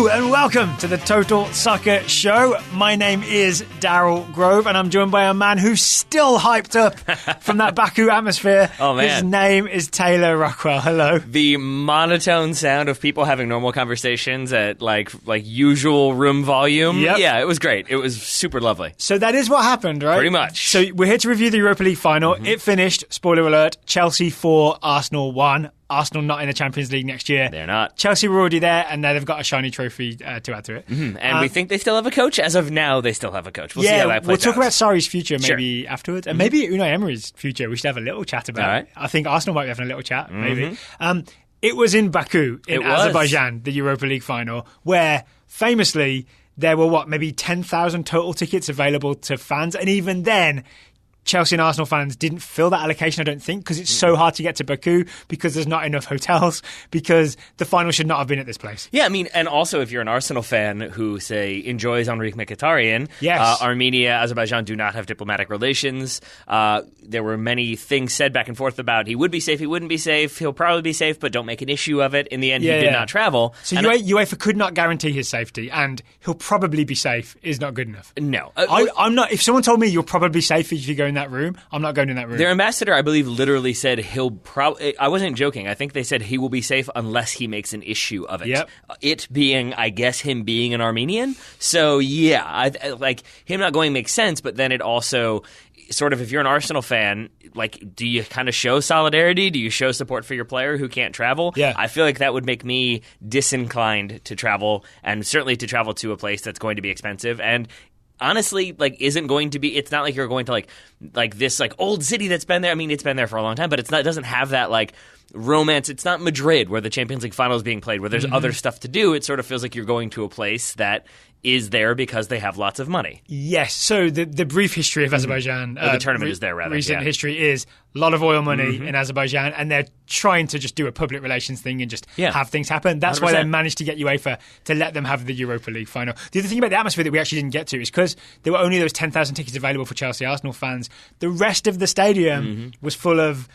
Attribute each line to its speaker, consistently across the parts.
Speaker 1: Hello and welcome to the Total Soccer Show. My name is Daryl Grove and I'm joined by a man who's still hyped up from that Baku atmosphere.
Speaker 2: Oh, man.
Speaker 1: His name is Taylor Rockwell. Hello.
Speaker 2: The monotone sound of people having normal conversations at like usual room volume.
Speaker 1: Yep.
Speaker 2: Yeah, it was great. It was super lovely.
Speaker 1: So that is what happened, right?
Speaker 2: Pretty much.
Speaker 1: So we're here to review the Europa League Final. It finished, spoiler alert, Chelsea 4, Arsenal 1. Arsenal not in the Champions League next year.
Speaker 2: They're not.
Speaker 1: Chelsea were already there, and now they've got a shiny trophy to add to it.
Speaker 2: And we think they still have a coach. As of now, they still have a coach. We'll see how that plays
Speaker 1: we'll talk
Speaker 2: out.
Speaker 1: about Sarri's future maybe afterwards, and maybe Unai Emery's future. We should have a little chat about.
Speaker 2: All right.
Speaker 1: I think Arsenal might be having a little chat, maybe. It was in Baku, in Azerbaijan, the Europa League Final, where famously there were maybe 10,000 total tickets available to fans, and even then, Chelsea and Arsenal fans didn't fill that allocation, I don't think, because it's so hard to get to Baku, because there's not enough hotels, because the final should not have been at this place.
Speaker 2: Yeah, I mean, and also if you're an Arsenal fan who, say, enjoys Henrik Mkhitaryan,
Speaker 1: yes.
Speaker 2: Armenia, Azerbaijan do not have diplomatic relations. There were many things said back and forth about he would be safe, he wouldn't be safe, he'll probably be safe, but don't make an issue of it. In the end, he did not travel.
Speaker 1: So UEFA could not guarantee his safety, and he'll probably be safe is not good enough.
Speaker 2: No.
Speaker 1: I'm not. If someone told me you're probably safe if you go in that room, I'm not going in that room.
Speaker 2: Their ambassador, I believe, literally said he'll probably... I wasn't joking. I think they said he will be safe unless he makes an issue of it.
Speaker 1: Yep.
Speaker 2: It being, I guess, him being an Armenian. So, yeah, like, him not going makes sense, but then it also... Sort of, if you're an Arsenal fan, like, do you kind of show solidarity? Do you show support for your player who can't travel?
Speaker 1: Yeah.
Speaker 2: I feel like that would make me disinclined to travel, and certainly to travel to a place that's going to be expensive. And honestly, like, isn't going to be. It's not like you're going to like this like old city that's been there. I mean, it's been there for a long time, but it's not. It doesn't have that like romance. It's not Madrid where the Champions League final is being played, where there's other stuff to do. It sort of feels like you're going to a place that is there because they have lots of money.
Speaker 1: Yes. So the brief history of Azerbaijan,
Speaker 2: the tournament is there, rather.
Speaker 1: Recent history is a lot of oil money in Azerbaijan, and they're trying to just do a public relations thing and just have things happen. That's
Speaker 2: 100%.
Speaker 1: why they managed to get UEFA to let them have the Europa League final. The other thing about the atmosphere that we actually didn't get to is because there were only those 10,000 tickets available for Chelsea Arsenal fans, the rest of the stadium was full of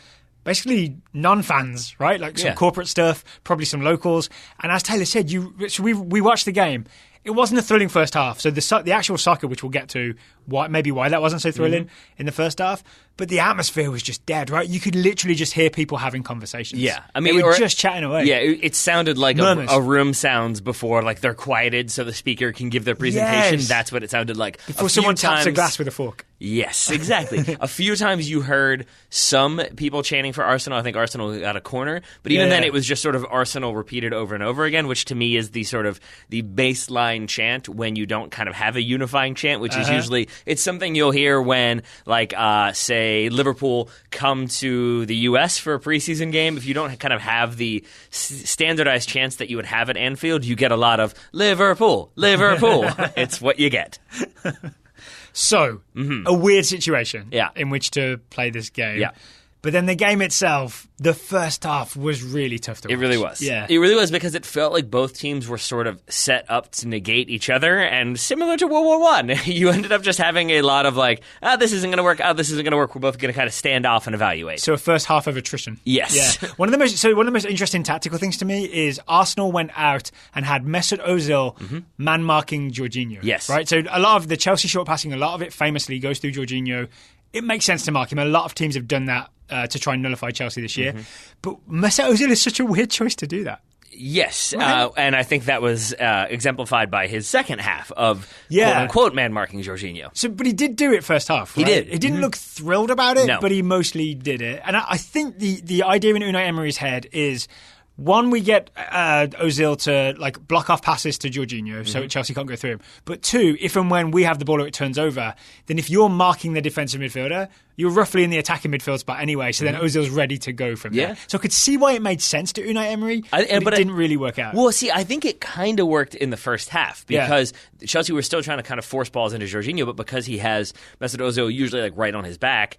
Speaker 1: basically non-fans, right? Like some corporate stuff, probably some locals. And as Taylor said, we watched the game. It wasn't a thrilling first half. So the actual soccer, which we'll get to, why that wasn't so thrilling in the first half. But the atmosphere was just dead, right? You could literally just hear people having conversations.
Speaker 2: Yeah. I mean,
Speaker 1: they were just chatting away.
Speaker 2: Yeah, it sounded like a room sounds before, like they're quieted so the speaker can give their presentation.
Speaker 1: Yes.
Speaker 2: That's what it sounded like.
Speaker 1: Before someone taps a glass with a fork.
Speaker 2: Yes, exactly. A few times you heard some people chanting for Arsenal. I think Arsenal got a corner. But even then, it was just sort of Arsenal repeated over and over again, which to me is the sort of the baseline chant when you don't kind of have a unifying chant, which is usually, it's something you'll hear when, like, say, Liverpool come to the U.S. for a preseason game. If you don't kind of have the standardized chants that you would have at Anfield, you get a lot of Liverpool, Liverpool. It's what you get.
Speaker 1: So, a weird situation
Speaker 2: Yeah.
Speaker 1: in which to play this game.
Speaker 2: Yeah.
Speaker 1: But then the game itself, the first half was really tough to watch.
Speaker 2: It really was.
Speaker 1: Yeah.
Speaker 2: It really was, because it felt like both teams were sort of set up to negate each other. And similar to World War I, you ended up just having a lot of like, this isn't going to work. This isn't going to work. We're both going to kind of stand off and evaluate.
Speaker 1: So a first half of attrition.
Speaker 2: Yes.
Speaker 1: Yeah. One of the most interesting tactical things to me is Arsenal went out and had Mesut Ozil man-marking Jorginho.
Speaker 2: Yes.
Speaker 1: Right? So a lot of the Chelsea short passing, a lot of it famously goes through Jorginho. It makes sense to mark him. A lot of teams have done that to try and nullify Chelsea this year. But Mesut Ozil is such a weird choice to do that.
Speaker 2: Yes,
Speaker 1: Right.
Speaker 2: and I think that was exemplified by his second half of quote-unquote man-marking Jorginho.
Speaker 1: So, but he did do it first half, right?
Speaker 2: He did.
Speaker 1: He didn't look thrilled about it,
Speaker 2: No.
Speaker 1: but he mostly did it. And I think the idea in Unai Emery's head is, one, we get Ozil to like block off passes to Jorginho so Chelsea can't go through him. But two, if and when we have the ball or it turns over, then if you're marking the defensive midfielder, you're roughly in the attacking midfield spot anyway, so then Ozil's ready to go from there. So I could see why it made sense to Unai Emery, but it didn't really work out.
Speaker 2: Well, see, I think it kind of worked in the first half because Chelsea were still trying to kind of force balls into Jorginho, but because he has Mesut Ozil usually like right on his back,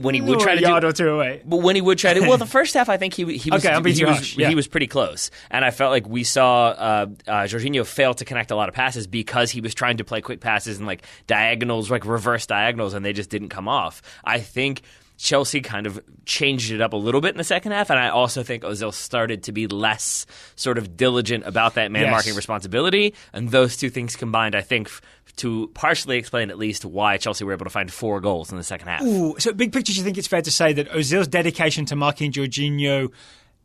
Speaker 2: when he would try to
Speaker 1: yard or two away.
Speaker 2: But when he would try to, well, the first half I think he was he was pretty close, and I felt like we saw Jorginho fail to connect a lot of passes because he was trying to play quick passes and like diagonals, like reverse diagonals, and they just didn't come off. I think Chelsea kind of changed it up a little bit in the second half, and I also think Ozil started to be less sort of diligent about that man-marking responsibility, and those two things combined, I think, to partially explain at least why Chelsea were able to find 4 goals in the second half.
Speaker 1: Ooh, so big picture, do you think it's fair to say that Ozil's dedication to marking Jorginho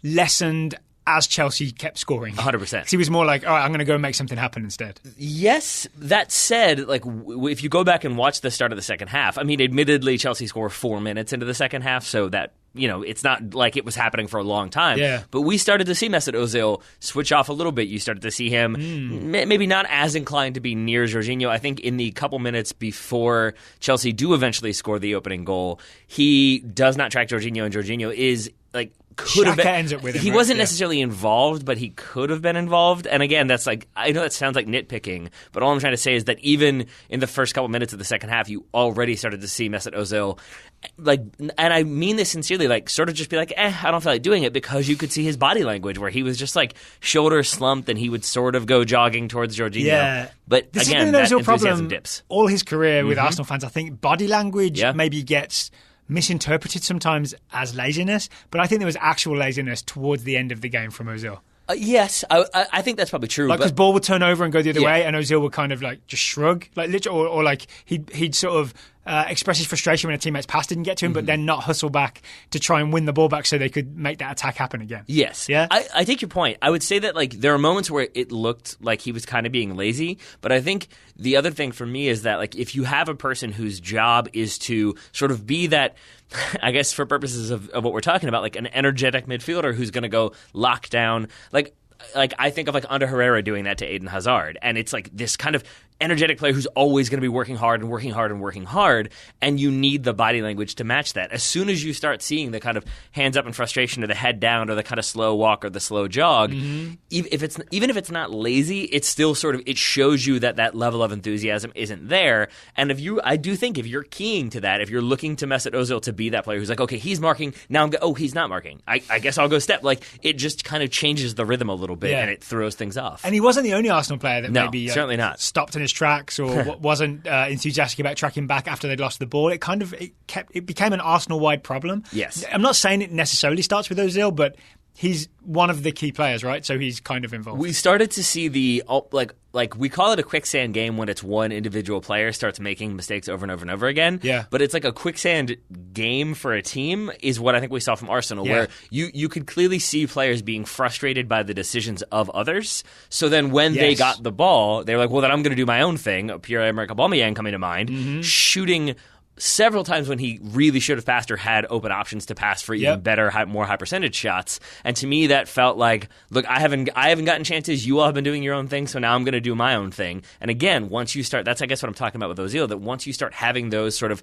Speaker 1: lessened as Chelsea kept scoring?
Speaker 2: 100%.
Speaker 1: He was more like, all right, I'm going to go and make something happen instead.
Speaker 2: Yes. That said, like if you go back and watch the start of the second half, I mean, admittedly, Chelsea scored 4 minutes into the second half, so that, it's not like it was happening for a long time.
Speaker 1: Yeah.
Speaker 2: But we started to see Mesut Ozil switch off a little bit. You started to see him maybe not as inclined to be near Jorginho. I think in the couple minutes before Chelsea do eventually score the opening goal, he does not track Jorginho, and Jorginho is like could have been.
Speaker 1: Ends up with him,
Speaker 2: he wasn't necessarily involved, but he could have been involved. And again, that's like, I know that sounds like nitpicking, but all I'm trying to say is that even in the first couple minutes of the second half, you already started to see Mesut Ozil, like, and I mean this sincerely, like, sort of just be like, I don't feel like doing it, because you could see his body language where he was just like shoulder slumped, and he would sort of go jogging towards Jorginho.
Speaker 1: Yeah.
Speaker 2: But
Speaker 1: this
Speaker 2: again,
Speaker 1: that
Speaker 2: Ozil
Speaker 1: enthusiasm
Speaker 2: problem dips.
Speaker 1: All his career with Arsenal fans, I think body language maybe gets misinterpreted sometimes as laziness, but I think there was actual laziness towards the end of the game from Ozil.
Speaker 2: Yes, I think that's probably true.
Speaker 1: Like, because ball would turn over and go the other way, and Ozil would kind of like just shrug, like literally, or like he'd sort of express his frustration when a teammate's pass didn't get to him, but then not hustle back to try and win the ball back so they could make that attack happen again.
Speaker 2: Yes,
Speaker 1: yeah.
Speaker 2: I take your point. I would say that like there are moments where it looked like he was kind of being lazy, but I think the other thing for me is that like if you have a person whose job is to sort of be that, I guess for purposes of what we're talking about, like an energetic midfielder who's going to go lock down, like I think of like Ander Herrera doing that to Eden Hazard, and it's like this kind of energetic player who's always going to be working hard and working hard and working hard, and you need the body language to match that. As soon as you start seeing the kind of hands up in frustration or the head down or the kind of slow walk or the slow jog, even if it's not lazy, it's still sort of, it shows you that level of enthusiasm isn't there. And I do think if you're keying to that, if you're looking to Mesut Ozil to be that player who's like, okay, he's marking, now he's not marking, I guess I'll go step, like it just kind of changes the rhythm a little bit and it throws things off.
Speaker 1: And he wasn't the only Arsenal player that maybe
Speaker 2: certainly not
Speaker 1: stopped in his tracks or wasn't enthusiastic about tracking back after they'd lost the ball. It became an Arsenal-wide problem.
Speaker 2: Yes.
Speaker 1: I'm not saying it necessarily starts with Ozil, but he's one of the key players, right? So he's kind of involved.
Speaker 2: We started to see the like we call it a quicksand game when it's one individual player starts making mistakes over and over and over again.
Speaker 1: Yeah.
Speaker 2: But it's like a quicksand game for a team is what I think we saw from Arsenal, where you could clearly see players being frustrated by the decisions of others. So then when they got the ball, they were like, well, then I'm going to do my own thing. Pierre-Emerick Aubameyang coming to mind, shooting several times when he really should have passed or had open options to pass for even better, more high percentage shots. And to me, that felt like, look, I haven't gotten chances. You all have been doing your own thing, so now I'm going to do my own thing. And again, once you start, that's I guess what I'm talking about with Ozil, that once you start having those sort of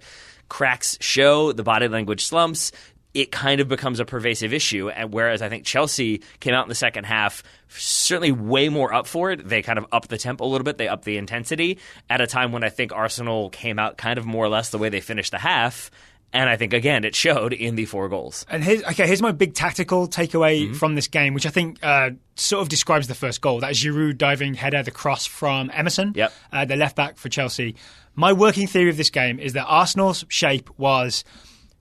Speaker 2: cracks show, the body language slumps, it kind of becomes a pervasive issue. And whereas I think Chelsea came out in the second half certainly way more up for it. They kind of upped the tempo a little bit. They upped the intensity at a time when I think Arsenal came out kind of more or less the way they finished the half. And I think, again, it showed in the 4 goals. And
Speaker 1: here's my big tactical takeaway from this game, which I think sort of describes the first goal. That is Giroud diving header, the cross from Emerson, the left back for Chelsea. My working theory of this game is that Arsenal's shape was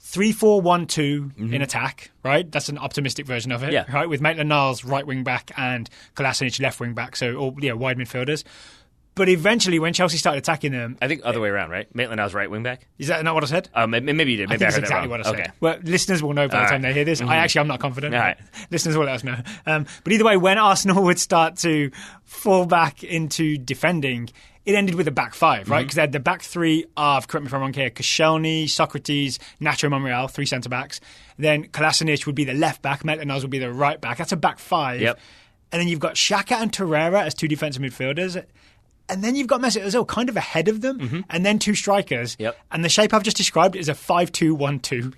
Speaker 1: 3-4-1-2 in attack, right? That's an optimistic version of it, right? With Maitland-Niles right wing back and Kolasinac left wing back, so all wide midfielders. But eventually, when Chelsea started attacking them,
Speaker 2: I think other way around, right? Maitland-Niles right wing back.
Speaker 1: Is that not what I said?
Speaker 2: Maybe you did.
Speaker 1: Maybe I think that's exactly what I said. Okay. Well, listeners will know by the time they hear this. I'm not confident. All right. Listeners will let us know. But either way, when Arsenal would start to fall back into defending, it ended with a back 5, right? Because they had the back 3 of, correct me if I'm wrong here, Koscielny, Socrates, Nacho Monreal, 3 centre-backs. Then Kolasinac would be the left back, Maitland-Niles would be the right back. That's a back 5.
Speaker 2: Yep.
Speaker 1: And then you've got Xhaka and Torreira as 2 defensive midfielders. And then you've got Mesut Ozil kind of ahead of them, and then 2 strikers.
Speaker 2: Yep.
Speaker 1: And the shape I've just described is a 5-2-1-2.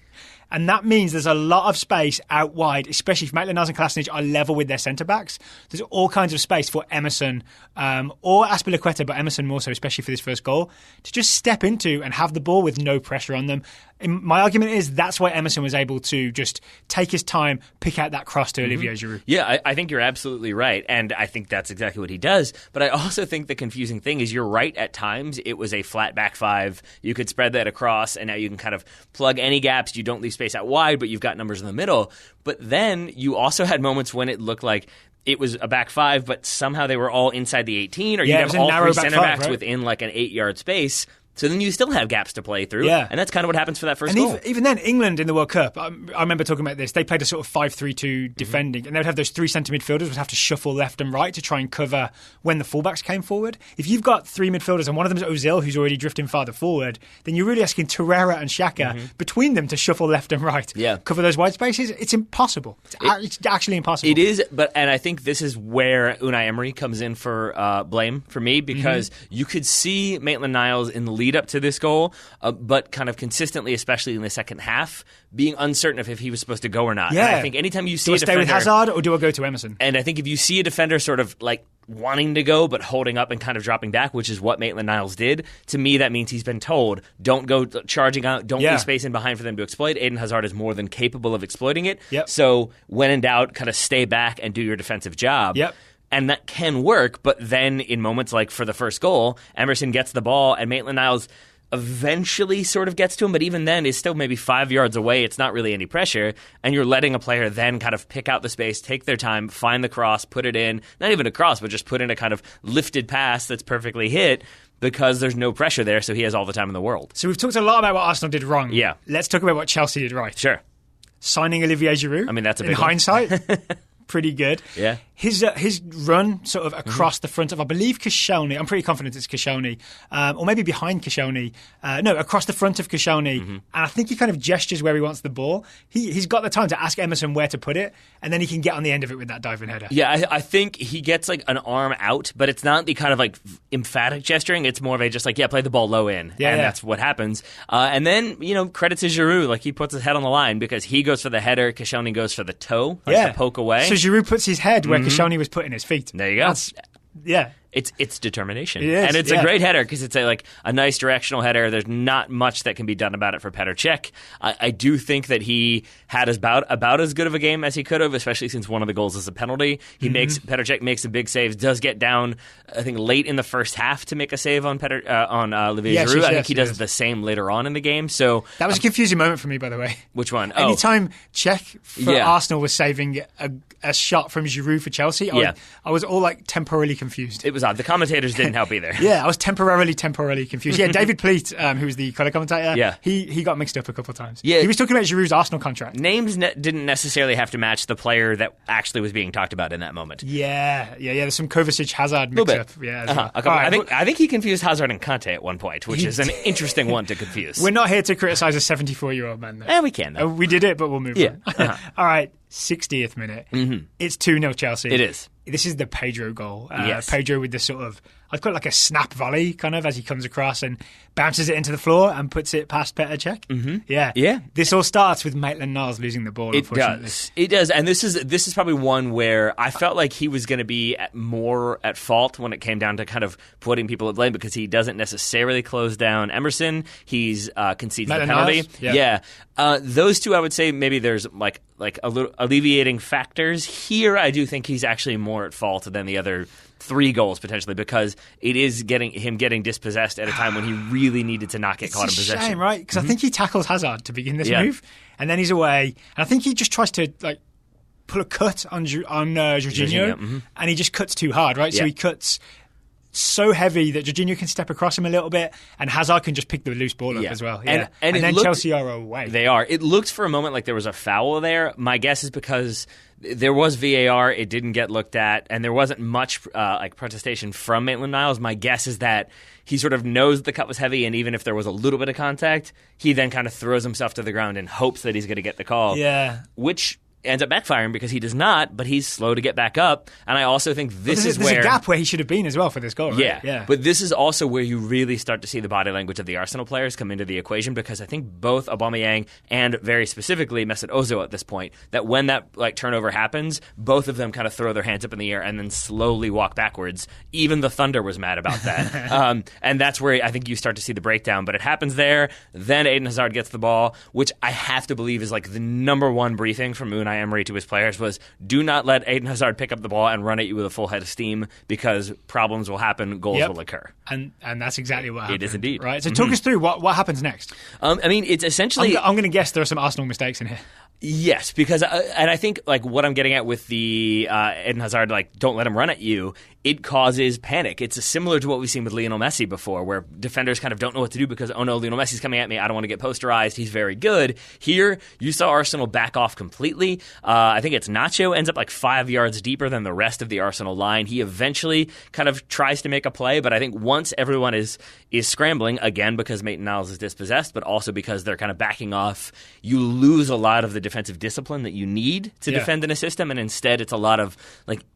Speaker 1: And that means there's a lot of space out wide, especially if Maitland-Niles and Kolasinac are level with their centre-backs. There's all kinds of space for Emerson or Azpilicueta, but Emerson more so, especially for this first goal, to just step into and have the ball with no pressure on them. My argument is that's why Emerson was able to just take his time, pick out that cross to Olivier Giroud.
Speaker 2: Yeah, I think you're absolutely right, and I think that's exactly what he does. But I also think the confusing thing is you're right at times. It was a flat back five. You could spread that across, and now you can kind of plug any gaps. You don't leave space out wide, but you've got numbers in the middle. But then you also had moments when it looked like it was a back five, but somehow they were all inside the 18, or you'd have all three center backs within like an 8-yard space. So then you still have gaps to play through, and that's kind of what happens for that first goal.
Speaker 1: Even then, England in the World Cup, I remember talking about this, they played a sort of 5-3-2 defending, and they would have those 3 centre midfielders would have to shuffle left and right to try and cover when the fullbacks came forward. If you've got 3 midfielders and one of them is Ozil, who's already drifting farther forward, then you're really asking Torreira and Xhaka between them to shuffle left and right, cover those wide spaces. It's impossible. It's actually impossible.
Speaker 2: It is, and I think this is where Unai Emery comes in for blame for me, because you could see Maitland-Niles in the lead up to this goal, but kind of consistently, especially in the second half, being uncertain if he was supposed to go or not.
Speaker 1: Yeah.
Speaker 2: And I think anytime you see
Speaker 1: do I
Speaker 2: a defender,
Speaker 1: stay with Hazard or do I go to Emerson?
Speaker 2: And I think if you see a defender sort of like wanting to go but holding up and kind of dropping back, which is what Maitland-Niles did, to me that means he's been told, don't go charging out, don't leave space in behind for them to exploit. Eden Hazard is more than capable of exploiting it. So when in doubt, kind of stay back and do your defensive job. And that can work, but then in moments like for the first goal, Emerson gets the ball and Maitland-Niles eventually sort of gets to him, but even then is still maybe 5 yards away. It's not really any pressure, and you're letting a player then kind of pick out the space, take their time, find the cross, put it in, not even a cross, but just put in a kind of lifted pass that's perfectly hit, because there's no pressure there, so he has all the time in the world.
Speaker 1: So we've talked a lot about what Arsenal did wrong.
Speaker 2: Yeah.
Speaker 1: Let's talk about what Chelsea did right.
Speaker 2: Sure.
Speaker 1: Signing Olivier Giroud.
Speaker 2: I mean, that's a big
Speaker 1: in hindsight. Pretty good.
Speaker 2: Yeah.
Speaker 1: His run sort of across the front of, I believe, Koscielny. I'm pretty confident it's Koscielny. Or maybe behind Koscielny. No, across the front of Koscielny. And I think he kind of gestures where he wants the ball. He's got the time to ask Emerson where to put it, and then he can get on the end of it with that diving header.
Speaker 2: Yeah, I think he gets like an arm out, but it's not the kind of like emphatic gesturing. It's more of a just like, play the ball low in. And that's what happens. And then, credit to Giroud. Like, he puts his head on the line because he goes for the header. Koscielny goes for the toe, like the poke away.
Speaker 1: So Giroud puts his head where Koscielny was putting his feet.
Speaker 2: There you go.
Speaker 1: Yeah.
Speaker 2: It's determination.
Speaker 1: It is,
Speaker 2: and it's a great header because it's a nice directional header. There's not much that can be done about it for Petr Cech. I do think that he had about as good of a game as he could have, especially since one of the goals is a penalty. Petr Cech makes some big saves, does get down, I think, late in the first half to make a save on Olivier Giroud. I think he does the same later on in the game. So
Speaker 1: that was a confusing moment for me, by the way.
Speaker 2: Which one?
Speaker 1: Anytime Cech for Arsenal was saving a shot from Giroud for Chelsea, I was all temporarily confused.
Speaker 2: It was odd. The commentators didn't help either.
Speaker 1: I was temporarily confused. David Pleat, who was the colour commentator, he got mixed up a couple of times. He was talking about Giroud's Arsenal contract.
Speaker 2: Names didn't necessarily have to match the player that actually was being talked about in that moment.
Speaker 1: There's some Kovacic-Hazard mix-up.
Speaker 2: I think he confused Hazard and Kante at one point, which is an interesting one to confuse.
Speaker 1: We're not here to criticise a 74-year-old man, though.
Speaker 2: We can, though.
Speaker 1: We did it, but we'll move on. All right, 60th minute. It's 2-0 Chelsea.
Speaker 2: It is.
Speaker 1: This is the Pedro goal. Pedro with the sort of, I'd call it like a snap volley, kind of, as he comes across and bounces it into the floor and puts it past Petr Cech. This all starts with Maitland-Niles losing the ball, unfortunately.
Speaker 2: It does. And this is probably one where I felt like he was going to be more at fault when it came down to kind of putting people at blame, because he doesn't necessarily close down Emerson. He's concedes the penalty. Those two, I would say, maybe there's like a little alleviating factors. Here, I do think he's actually more at fault than the other 3 goals potentially, because it is getting dispossessed at a time when he really needed to not get caught in possession.
Speaker 1: It's a shame, right? Because I think he tackles Hazard to begin this move, and then he's away. And I think he just tries to pull a cut on Jorginho, and he just cuts too hard, right? So he cuts so heavy that Jorginho can step across him a little bit, and Hazard can just pick the loose ball up as well. And then Chelsea are away.
Speaker 2: They are. It looked for a moment like there was a foul there. My guess is because there was VAR, it didn't get looked at, and there wasn't much protestation from Maitland-Niles. My guess is that he sort of knows the cut was heavy, and even if there was a little bit of contact, he then kind of throws himself to the ground and hopes that he's going to get the call.
Speaker 1: Yeah.
Speaker 2: Which ends up backfiring because he does not, but he's slow to get back up. And I also think this is where...
Speaker 1: There's a gap where he should have been as well for this goal, right?
Speaker 2: Yeah. But this is also where you really start to see the body language of the Arsenal players come into the equation, because I think both Aubameyang and very specifically Mesut Ozil at this point, that when that turnover happens, both of them kind of throw their hands up in the air and then slowly walk backwards. Even the Thunder was mad about that. And that's where I think you start to see the breakdown. But it happens there. Then Eden Hazard gets the ball, which I have to believe is the number one briefing from Unai Emery to his players was, do not let Eden Hazard pick up the ball and run at you with a full head of steam, because problems will happen, goals will occur.
Speaker 1: And that's exactly what happened.
Speaker 2: It is indeed.
Speaker 1: Right. So talk us through what happens next.
Speaker 2: It's essentially...
Speaker 1: I'm going to guess there are some Arsenal mistakes in here.
Speaker 2: Yes, because and I think what I'm getting at with the Eden Hazard, don't let him run at you, it causes panic. It's similar to what we've seen with Lionel Messi before, where defenders kind of don't know what to do because, oh no, Lionel Messi's coming at me, I don't want to get posterized, he's very good. Here, you saw Arsenal back off completely. I think it's Nacho ends up 5 yards deeper than the rest of the Arsenal line. He eventually kind of tries to make a play, but I think once everyone is scrambling, again because Maitland-Niles is dispossessed, but also because they're kind of backing off, you lose a lot of the defensive discipline that you need to defend in a system, and instead it's a lot of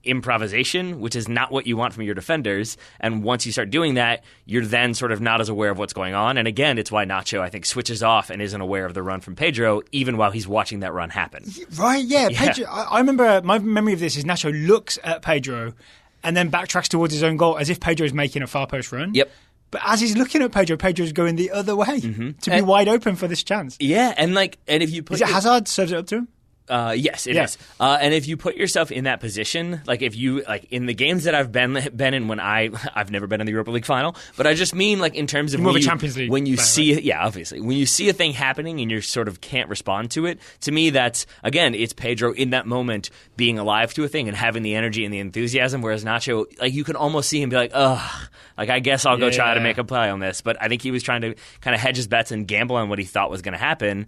Speaker 2: improvisation, which is not what you want from your defenders. And once you start doing that, you're then sort of not as aware of what's going on. And again, it's why Nacho, I think, switches off and isn't aware of the run from Pedro, even while he's watching that run happen.
Speaker 1: Right, yeah. Pedro, I remember, my memory of this is Nacho looks at Pedro and then backtracks towards his own goal as if Pedro is making a far post run.
Speaker 2: Yep.
Speaker 1: But as he's looking at Pedro's going the other way to be wide open for this chance.
Speaker 2: Yeah, and if you put...
Speaker 1: Is it Hazard serves it up to him?
Speaker 2: Yes, it is. And if you put yourself in that position, if you in the games that I've been in, when I've never been in the Europa League final, but I just mean in terms of
Speaker 1: more of a Champions League
Speaker 2: when you
Speaker 1: player,
Speaker 2: see
Speaker 1: right?
Speaker 2: obviously when you see a thing happening and you sort of can't respond to it. To me, that's again, it's Pedro in that moment being alive to a thing and having the energy and the enthusiasm. Whereas Nacho, you can almost see him be ugh. I guess I'll go try to make a play on this, but I think he was trying to kind of hedge his bets and gamble on what he thought was going to happen,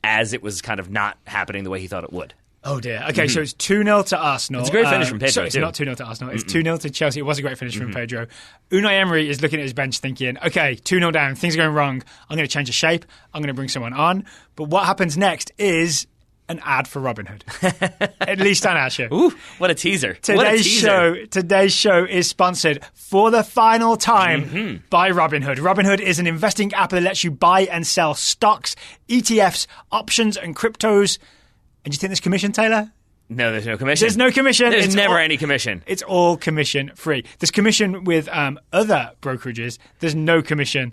Speaker 2: as it was kind of not happening the way he thought it would.
Speaker 1: Oh dear. Okay, so it's 2-0 to Arsenal.
Speaker 2: It's a great finish from Pedro,
Speaker 1: It's not 2-0 to Arsenal. It's 2-0 to Chelsea. It was a great finish from Pedro. Unai Emery is looking at his bench thinking, okay, 2-0 down, things are going wrong. I'm going to change the shape. I'm going to bring someone on. But what happens next is an ad for Robinhood. At least on our show.
Speaker 2: Ooh, what a teaser.
Speaker 1: Today's show is sponsored for the final time by Robinhood. Robinhood is an investing app that lets you buy and sell stocks, ETFs, options, and cryptos. And do you think there's commission, Taylor?
Speaker 2: No, there's no commission.
Speaker 1: There's no commission.
Speaker 2: There's never any commission.
Speaker 1: It's all commission free. There's commission with other brokerages. There's no commission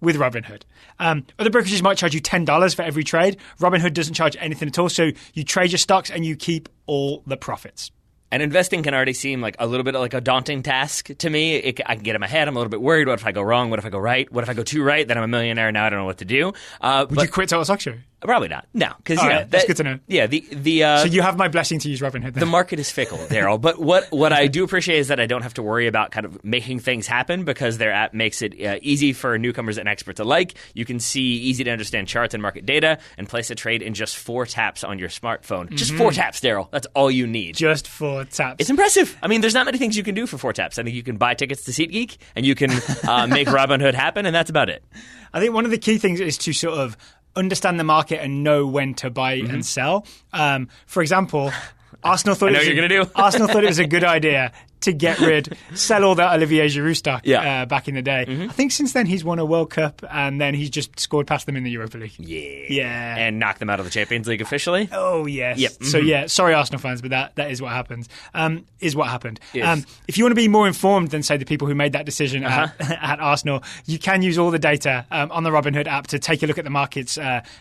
Speaker 1: with Robinhood. Other brokerages might charge you $10 for every trade. Robinhood doesn't charge anything at all. So you trade your stocks and you keep all the profits.
Speaker 2: And investing can already seem a little bit like a daunting task to me. I can get in my head. I'm a little bit worried. What if I go wrong? What if I go right? What if I go too right? Then I'm a millionaire. Now I don't know what to do.
Speaker 1: Would you quit Total Stock Show?
Speaker 2: Probably not. No, because
Speaker 1: that's good to know.
Speaker 2: Yeah,
Speaker 1: so you have my blessing to use Robinhood. Then.
Speaker 2: The market is fickle, Daryl. But what I do appreciate is that I don't have to worry about kind of making things happen, because their app makes it easy for newcomers and experts alike. You can see easy to understand charts and market data and place a trade in just 4 taps on your smartphone. Just 4 taps, Daryl. That's all you need.
Speaker 1: Just 4 taps.
Speaker 2: It's impressive. I mean, there's not many things you can do for 4 taps. I think you can buy tickets to SeatGeek and you can make Robinhood happen, and that's about it.
Speaker 1: I think one of the key things is to sort of understand the market and know when to buy and sell. For example, Arsenal thought it was a good idea to sell all that Olivier Giroud stock back in the day. I think since then he's won a World Cup and then he's just scored past them in the Europa League. Yeah.
Speaker 2: And knocked them out of the Champions League officially.
Speaker 1: Oh, yes.
Speaker 2: Yep.
Speaker 1: So, sorry, Arsenal fans, but that is what happens. Is what happened.
Speaker 2: Yes.
Speaker 1: If you want to be more informed than, say, the people who made that decision at Arsenal, you can use all the data on the Robinhood app to take a look at the markets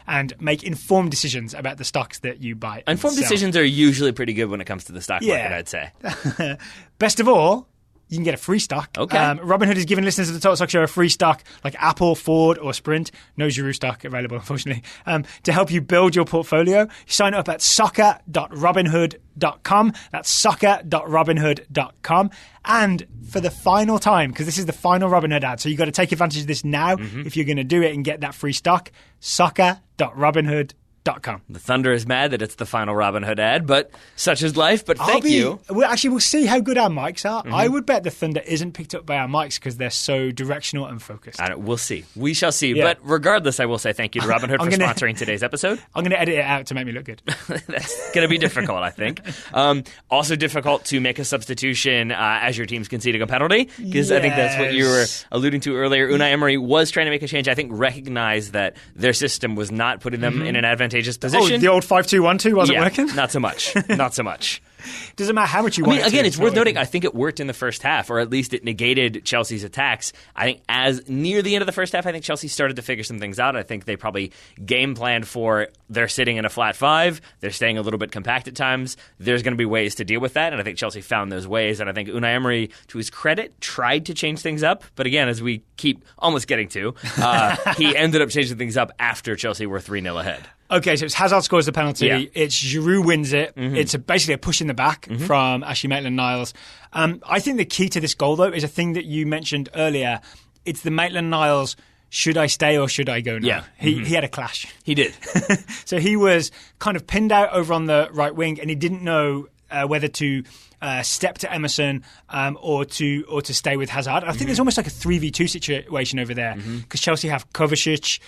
Speaker 1: and make informed decisions about the stocks that you buy.
Speaker 2: Informed decisions are usually pretty good when it comes to the stock market, I'd say.
Speaker 1: Best of all, you can get a free stock.
Speaker 2: Okay.
Speaker 1: Robinhood has given listeners of the Total Stock Show a free stock like Apple, Ford, or Sprint. No Giroud stock available, unfortunately. To help you build your portfolio, you sign up at soccer.robinhood.com. That's soccer.robinhood.com. And for the final time, because this is the final Robinhood ad, so you've got to take advantage of this now if you're going to do it and get that free stock, soccer.robinhood.com. Thunder.com.
Speaker 2: The Thunder is mad that it's the final Robin Hood ad, but such is life. But thank you.
Speaker 1: We'll see how good our mics are. I would bet the Thunder isn't picked up by our mics because they're so directional and focused.
Speaker 2: We'll see. We shall see. Yeah. But regardless, I will say thank you to Robin Hood for sponsoring today's episode.
Speaker 1: I'm going to edit it out to make me look good.
Speaker 2: That's going to be difficult, I think. Also difficult to make a substitution as your team's conceding a penalty, because I think that's what you were alluding to earlier. Unai Emery was trying to make a change. I think recognized that their system was not putting them in an advantageous position.
Speaker 1: Oh, the old 5-2-1-2 wasn't working?
Speaker 2: Not so much. Not so much.
Speaker 1: Doesn't matter how much you want it to.
Speaker 2: Again, it's worth noting, I think it worked in the first half, or at least it negated Chelsea's attacks. I think as near the end of the first half, I think Chelsea started to figure some things out. I think they probably game planned for they're sitting in a flat five, they're staying a little bit compact at times. There's going to be ways to deal with that, and I think Chelsea found those ways. And I think Unai Emery, to his credit, tried to change things up. But again, as we keep almost getting to, he ended up changing things up after Chelsea were 3-0 ahead.
Speaker 1: Okay, so it's Hazard scores the penalty. Yeah. It's Giroud wins it. It's basically a push in the back from Ashley Maitland-Niles. I think the key to this goal, though, is a thing that you mentioned earlier. It's the Maitland-Niles, should I stay or should I go now?
Speaker 2: Yeah.
Speaker 1: He had a clash.
Speaker 2: He did.
Speaker 1: So he was kind of pinned out over on the right wing, and he didn't know whether to step to Emerson or to stay with Hazard. I think there's almost like a 3v2 situation over there because Chelsea have Kovacic,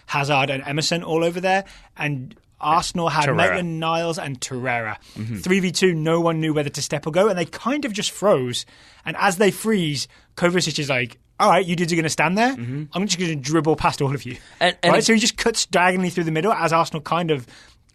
Speaker 1: Hazard and Emerson all over there, and Arsenal had Maitland-Niles and Torreira. 3v2, no one knew whether to step or go, and they kind of just froze. And as they freeze, Kovacic is like, all right, you dudes are going to stand there. I'm just going to dribble past all of you. Right? So he just cuts diagonally through the middle as Arsenal kind of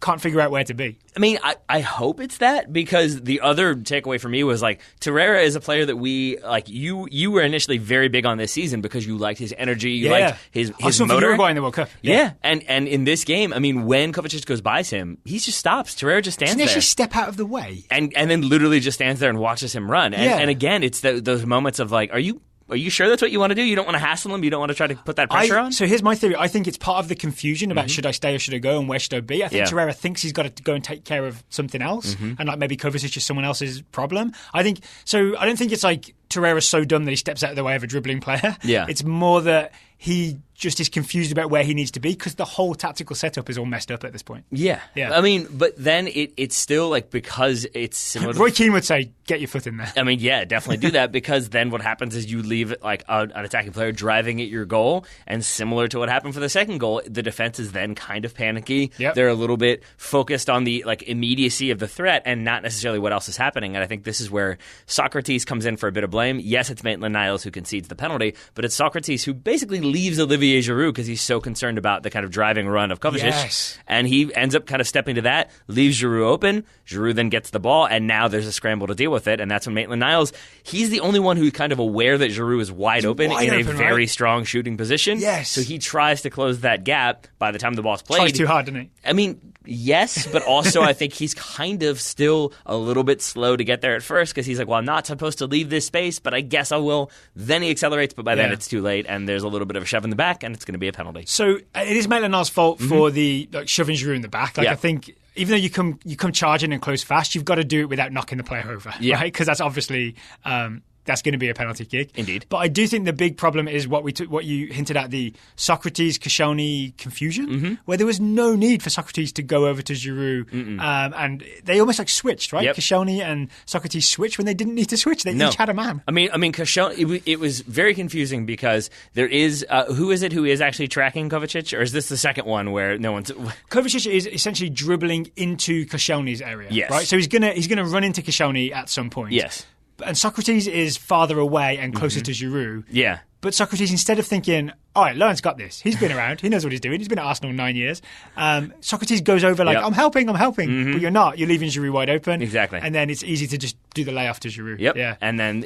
Speaker 1: can't figure out where to be.
Speaker 2: I mean, I hope it's that, because the other takeaway for me was, like, Torreira is a player that we, like, you were initially very big on this season because you liked his energy, you liked his motor.
Speaker 1: Uruguay in the World Cup.
Speaker 2: Yeah. And in this game, I mean, when Kovacic goes by him, he just stops. Torreira just stands there.
Speaker 1: Doesn't he actually step out of the way?
Speaker 2: And then literally just stands there and watches him run. And again, it's those moments of, like, Are you sure that's what you want to do? You don't want to hassle him? You don't want to try to put that pressure on?
Speaker 1: So here's my theory. I think it's part of the confusion about should I stay or should I go and where should I be. I think Torreira thinks he's got to go and take care of something else, and like maybe Kovacic is someone else's problem. I don't think it's like Torreira's so dumb that he steps out of the way of a dribbling player.
Speaker 2: Yeah.
Speaker 1: It's more that he just is confused about where he needs to be because the whole tactical setup is all messed up at this point.
Speaker 2: Yeah. I mean, but then it's still like, because it's similar.
Speaker 1: Roy Keane would say, get your foot in there.
Speaker 2: I mean, yeah, definitely do that, because then what happens is you leave like an attacking player driving at your goal, and similar to what happened for the second goal, the defense is then kind of panicky.
Speaker 1: Yep.
Speaker 2: They're a little bit focused on the like immediacy of the threat and not necessarily what else is happening. And I think this is where Socrates comes in for a bit of blame. Yes, it's Maitland-Niles who concedes the penalty, but it's Socrates who basically leaves Olivier Giroud because he's so concerned about the kind of driving run of Kovacic.
Speaker 1: Yes.
Speaker 2: And he ends up kind of stepping to that, leaves Giroud open. Giroud then gets the ball, and now there's a scramble to deal with it. And that's when Maitland-Niles, he's the only one who's kind of aware that Giroud is wide open in a very strong shooting position.
Speaker 1: Yes.
Speaker 2: So he tries to close that gap by the time the ball's played.
Speaker 1: Tries too hard, doesn't he?
Speaker 2: I mean, yes, but also I think he's kind of still a little bit slow to get there at first, because he's like, well, I'm not supposed to leave this space, but I guess I will. Then he accelerates, but by then it's too late, and there's a little bit of a shove in the back, and it's going to be a penalty.
Speaker 1: So it is Maitland-Niles' fault for the shoving Giroud in the back. I think even though you come charging and close fast, you've got to do it without knocking the player over, right? Because that's obviously that's going to be a penalty kick.
Speaker 2: Indeed.
Speaker 1: But I do think the big problem is what you hinted at, the Socrates-Koscielny confusion, where there was no need for Socrates to go over to Giroud. And they almost like switched, right? Yep. Koscielny and Socrates switched when they didn't need to switch. They each had a man.
Speaker 2: I mean, Koscielny, it was very confusing because there is, who is it who is actually tracking Kovacic? Or is this the second one where no one's...
Speaker 1: Kovacic is essentially dribbling into Koscielny's area,
Speaker 2: yes.
Speaker 1: right? So he's gonna run into Koscielny at some point.
Speaker 2: Yes.
Speaker 1: And Socrates is farther away and closer to Giroud.
Speaker 2: Yeah.
Speaker 1: But Socrates, instead of thinking, all right, Lauren's got this. He's been around. He knows what he's doing. He's been at Arsenal 9 years. Socrates goes over like, I'm helping. But you're not. You're leaving Giroud wide open.
Speaker 2: Exactly.
Speaker 1: And then it's easy to just do the layoff to Giroud.
Speaker 2: Yep.
Speaker 1: Yeah.
Speaker 2: And then,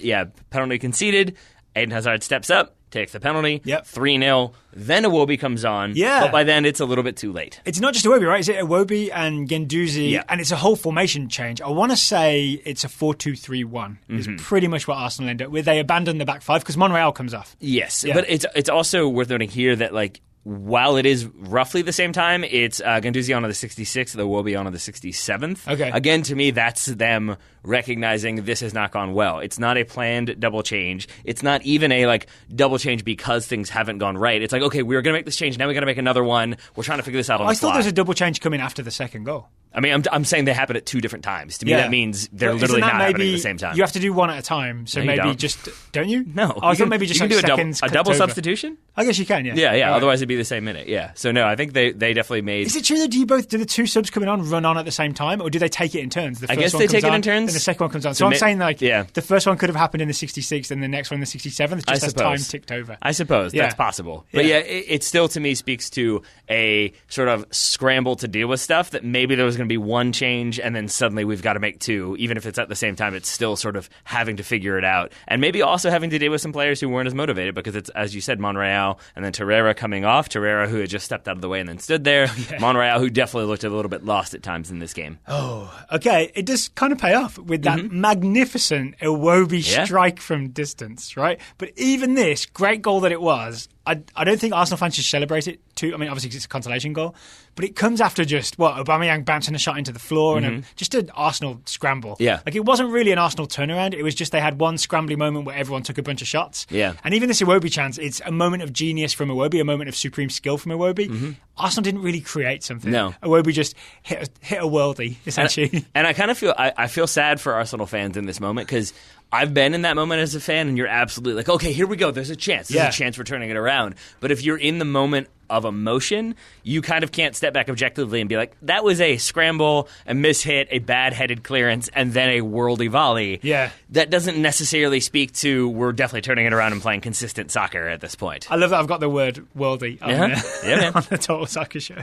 Speaker 2: penalty conceded. Eden Hazard steps up, takes the penalty.
Speaker 1: Yep.
Speaker 2: 3-0. Then Iwobi comes on.
Speaker 1: Yeah.
Speaker 2: But by then, it's a little bit too late.
Speaker 1: It's not just Iwobi, right? It's Iwobi and Guendouzi.
Speaker 2: Yeah.
Speaker 1: And it's a whole formation change. I want to say it's a 4-2-3-1 is pretty much what Arsenal end up with. They abandon the back five because Monreal comes off.
Speaker 2: Yes. Yeah. But it's also worth noting here that, like, while it is roughly the same time, it's Guendouzi on the 66th, the Iwobi on the 67th.
Speaker 1: Okay.
Speaker 2: Again, to me, that's them recognizing this has not gone well. It's not a planned double change. It's not even a double change because things haven't gone right. It's like, okay, we were going to make this change. Now we got to make another one. We're trying to figure this out on the fly.
Speaker 1: I thought there was a double change coming after the second goal.
Speaker 2: I mean, I'm saying they happen at two different times. To me, that means they're literally not happening at the same time.
Speaker 1: You have to do one at a time, so maybe just... Don't you?
Speaker 2: No.
Speaker 1: I thought maybe just
Speaker 2: you can do
Speaker 1: seconds
Speaker 2: a double substitution?
Speaker 1: I guess you can, yeah.
Speaker 2: Yeah,
Speaker 1: Right.
Speaker 2: Otherwise, it'd be the same minute, yeah. So, no, I think they definitely made...
Speaker 1: Is it true that do the two subs coming on run on at the same time, or do they take it in turns?
Speaker 2: I guess they take it in turns.
Speaker 1: And the second one comes on. So I'm saying, the first one could have happened in the 66th and the next one in the 67th, just as time ticked over.
Speaker 2: I suppose. That's possible. But it still, to me, speaks to a sort of scramble to deal with stuff that maybe there was going to be one change and then suddenly we've got to make two. Even if it's at the same time, it's still sort of having to figure it out. And maybe also having to deal with some players who weren't as motivated because it's, as you said, Monreal and then Torreira coming off. Torreira, who had just stepped out of the way and then stood there. Monreal, who definitely looked a little bit lost at times in this game.
Speaker 1: Oh, okay. It does kind of pay off with that magnificent Iwobi strike from distance, right? But even this great goal that it was, I don't think Arsenal fans should celebrate it too. I mean, obviously it's a consolation goal, but it comes after just Aubameyang bouncing a shot into the floor and just an Arsenal scramble.
Speaker 2: Yeah,
Speaker 1: like it wasn't really an Arsenal turnaround. It was just they had one scrambly moment where everyone took a bunch of shots.
Speaker 2: Yeah,
Speaker 1: and even this Iwobi chance, it's a moment of genius from Iwobi, a moment of supreme skill from Iwobi. Arsenal didn't really create something.
Speaker 2: No,
Speaker 1: Iwobi just hit a worldie essentially.
Speaker 2: And I kind of feel I feel sad for Arsenal fans in this moment because I've been in that moment as a fan, and you're absolutely like, okay, here we go. There's a chance. There's a chance for turning it around. But if you're in the moment of emotion, you kind of can't step back objectively and be like, that was a scramble, a mishit, a bad-headed clearance, and then a worldy volley.
Speaker 1: Yeah.
Speaker 2: That doesn't necessarily speak to we're definitely turning it around and playing consistent soccer at this point.
Speaker 1: I love that I've got the word worldy on,
Speaker 2: man.
Speaker 1: on the Total Soccer Show.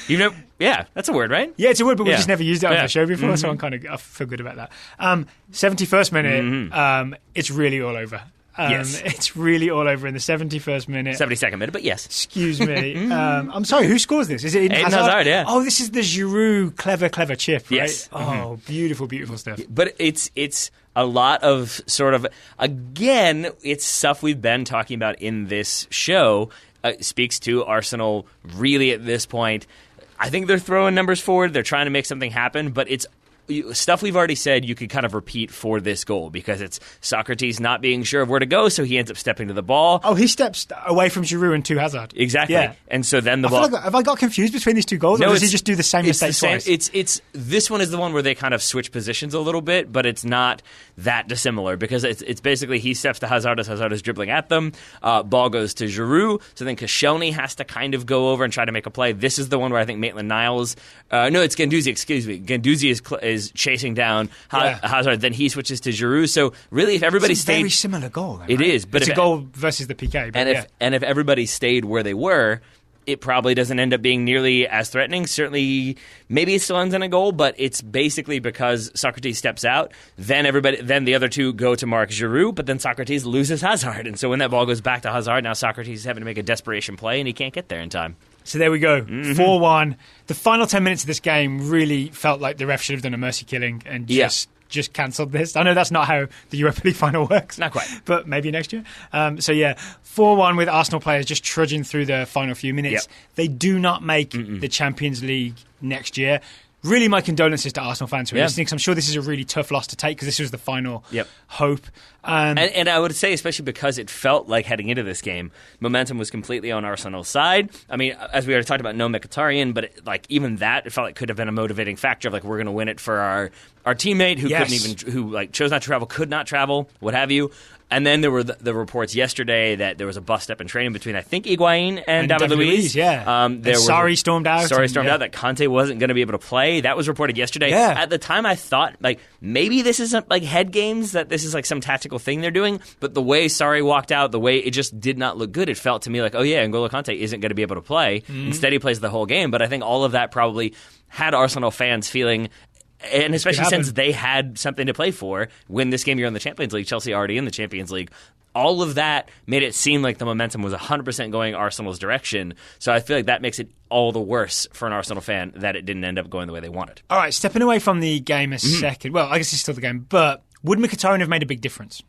Speaker 2: That's a word, right?
Speaker 1: Yeah, it's a word, but we've just never used it on the show before, so I feel good about that. 71st minute, it's really all over.
Speaker 2: Yes.
Speaker 1: It's really all over in the 71st minute.
Speaker 2: 72nd minute, but yes.
Speaker 1: Excuse me. I'm sorry, who scores this? Is it Eden
Speaker 2: Hazard? Yeah.
Speaker 1: Oh, this is the Giroud clever chip, right?
Speaker 2: Yes.
Speaker 1: Oh, beautiful stuff.
Speaker 2: But it's a lot of sort of, again, it's stuff we've been talking about in this show. Speaks to Arsenal really at this point. I think they're throwing numbers forward. They're trying to make something happen, but it's stuff we've already said you could kind of repeat for this goal because it's Socrates not being sure of where to go, so he ends up stepping to the ball.
Speaker 1: Oh, he steps away from Giroud and to Hazard.
Speaker 2: Exactly. Yeah. And so then the
Speaker 1: ball... have I got confused between these two goals, or does he just do the same mistake twice?
Speaker 2: It's this one is the one where they kind of switch positions a little bit, but it's not that dissimilar because it's basically he steps to Hazard as Hazard is dribbling at them. Ball goes to Giroud, so then Koscielny has to kind of go over and try to make a play. This is the one where I think Maitland-Niles... it's Guendouzi, excuse me. Guendouzi is chasing down Hazard, then he switches to Giroud. So really, if everybody
Speaker 1: it's a
Speaker 2: stayed,
Speaker 1: very similar goal. Then,
Speaker 2: it
Speaker 1: right?
Speaker 2: is, but
Speaker 1: it's a goal versus the PK. But
Speaker 2: and if everybody stayed where they were, it probably doesn't end up being nearly as threatening. Certainly, maybe it still ends in a goal, but it's basically because Socrates steps out. Then the other two go to mark Giroud, but then Socrates loses Hazard, and so when that ball goes back to Hazard, now Socrates is having to make a desperation play, and he can't get there in time.
Speaker 1: So there we go, 4-1. The final 10 minutes of this game really felt like the ref should have done a mercy killing and just cancelled this. I know that's not how the Europa League final works.
Speaker 2: Not quite.
Speaker 1: But maybe next year. 4-1 with Arsenal players just trudging through the final few minutes. Yep. They do not make the Champions League next year. Really, my condolences to Arsenal fans who are listening, because I'm sure this is a really tough loss to take because this was the final hope.
Speaker 2: And I would say, especially because it felt like heading into this game, momentum was completely on Arsenal's side. I mean, as we already talked about, no Mkhitaryan, but even that, it felt like could have been a motivating factor of we're going to win it for our teammate who chose not to travel, could not travel, what have you. And then there were the reports yesterday that there was a bust-up in training between, I think, Higuain and David Luiz.
Speaker 1: Sarri stormed out.
Speaker 2: Out that Conte wasn't going to be able to play. That was reported yesterday.
Speaker 1: Yeah.
Speaker 2: At the time, I thought, maybe this isn't head games, that this is some tactical thing they're doing. But the way Sarri walked out, the way it just did not look good, it felt to me N'Golo Conte isn't going to be able to play. Instead, he plays the whole game. But I think all of that probably had Arsenal fans feeling... And especially since they had something to play for when this game you're in the Champions League, Chelsea already in the Champions League, all of that made it seem like the momentum was 100% going Arsenal's direction. So I feel like that makes it all the worse for an Arsenal fan that it didn't end up going the way they wanted.
Speaker 1: All right, stepping away from the game a second. Well, I guess it's still the game, but would Mkhitaryan have made a big difference?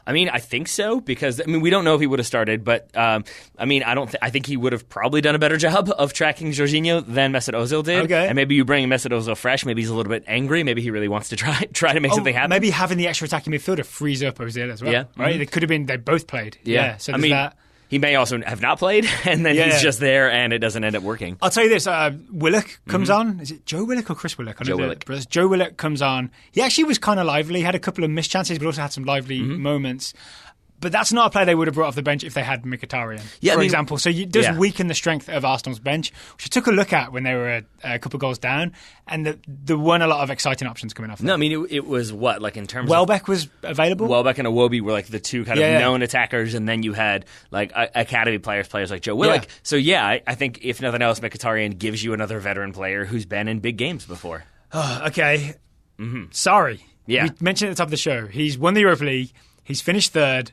Speaker 2: I mean, I think so because we don't know if he would have started, but I think he would have probably done a better job of tracking Jorginho than Mesut Ozil did.
Speaker 1: Okay.
Speaker 2: And maybe you bring Mesut Ozil fresh. Maybe he's a little bit angry. Maybe he really wants to try to make something happen.
Speaker 1: Maybe having the extra attacking midfielder frees up Ozil as well. Yeah. Right. It could have been they both played. Yeah. So that.
Speaker 2: He may also have not played, and then he's just there, and it doesn't end up working.
Speaker 1: I'll tell you this, Willock comes on. Is it Joe Willock or Chris Willock?
Speaker 2: Joe Willock.
Speaker 1: Joe Willock comes on. He actually was kind of lively. He had a couple of missed chances, but also had some lively moments. But that's not a player they would have brought off the bench if they had Mkhitaryan, for example. So it does weaken the strength of Arsenal's bench, which I took a look at when they were a couple of goals down, and there weren't a lot of exciting options coming off.
Speaker 2: No, I mean, it was what, like in terms
Speaker 1: Welbeck was available?
Speaker 2: Welbeck and Iwobi were like the two kind of known attackers, and then you had like academy players like Joe Willock. Yeah. So I think if nothing else, Mkhitaryan gives you another veteran player who's been in big games before.
Speaker 1: Okay. Sorry.
Speaker 2: Yeah.
Speaker 1: We mentioned at the top of the show, he's won the Europa League, he's finished third.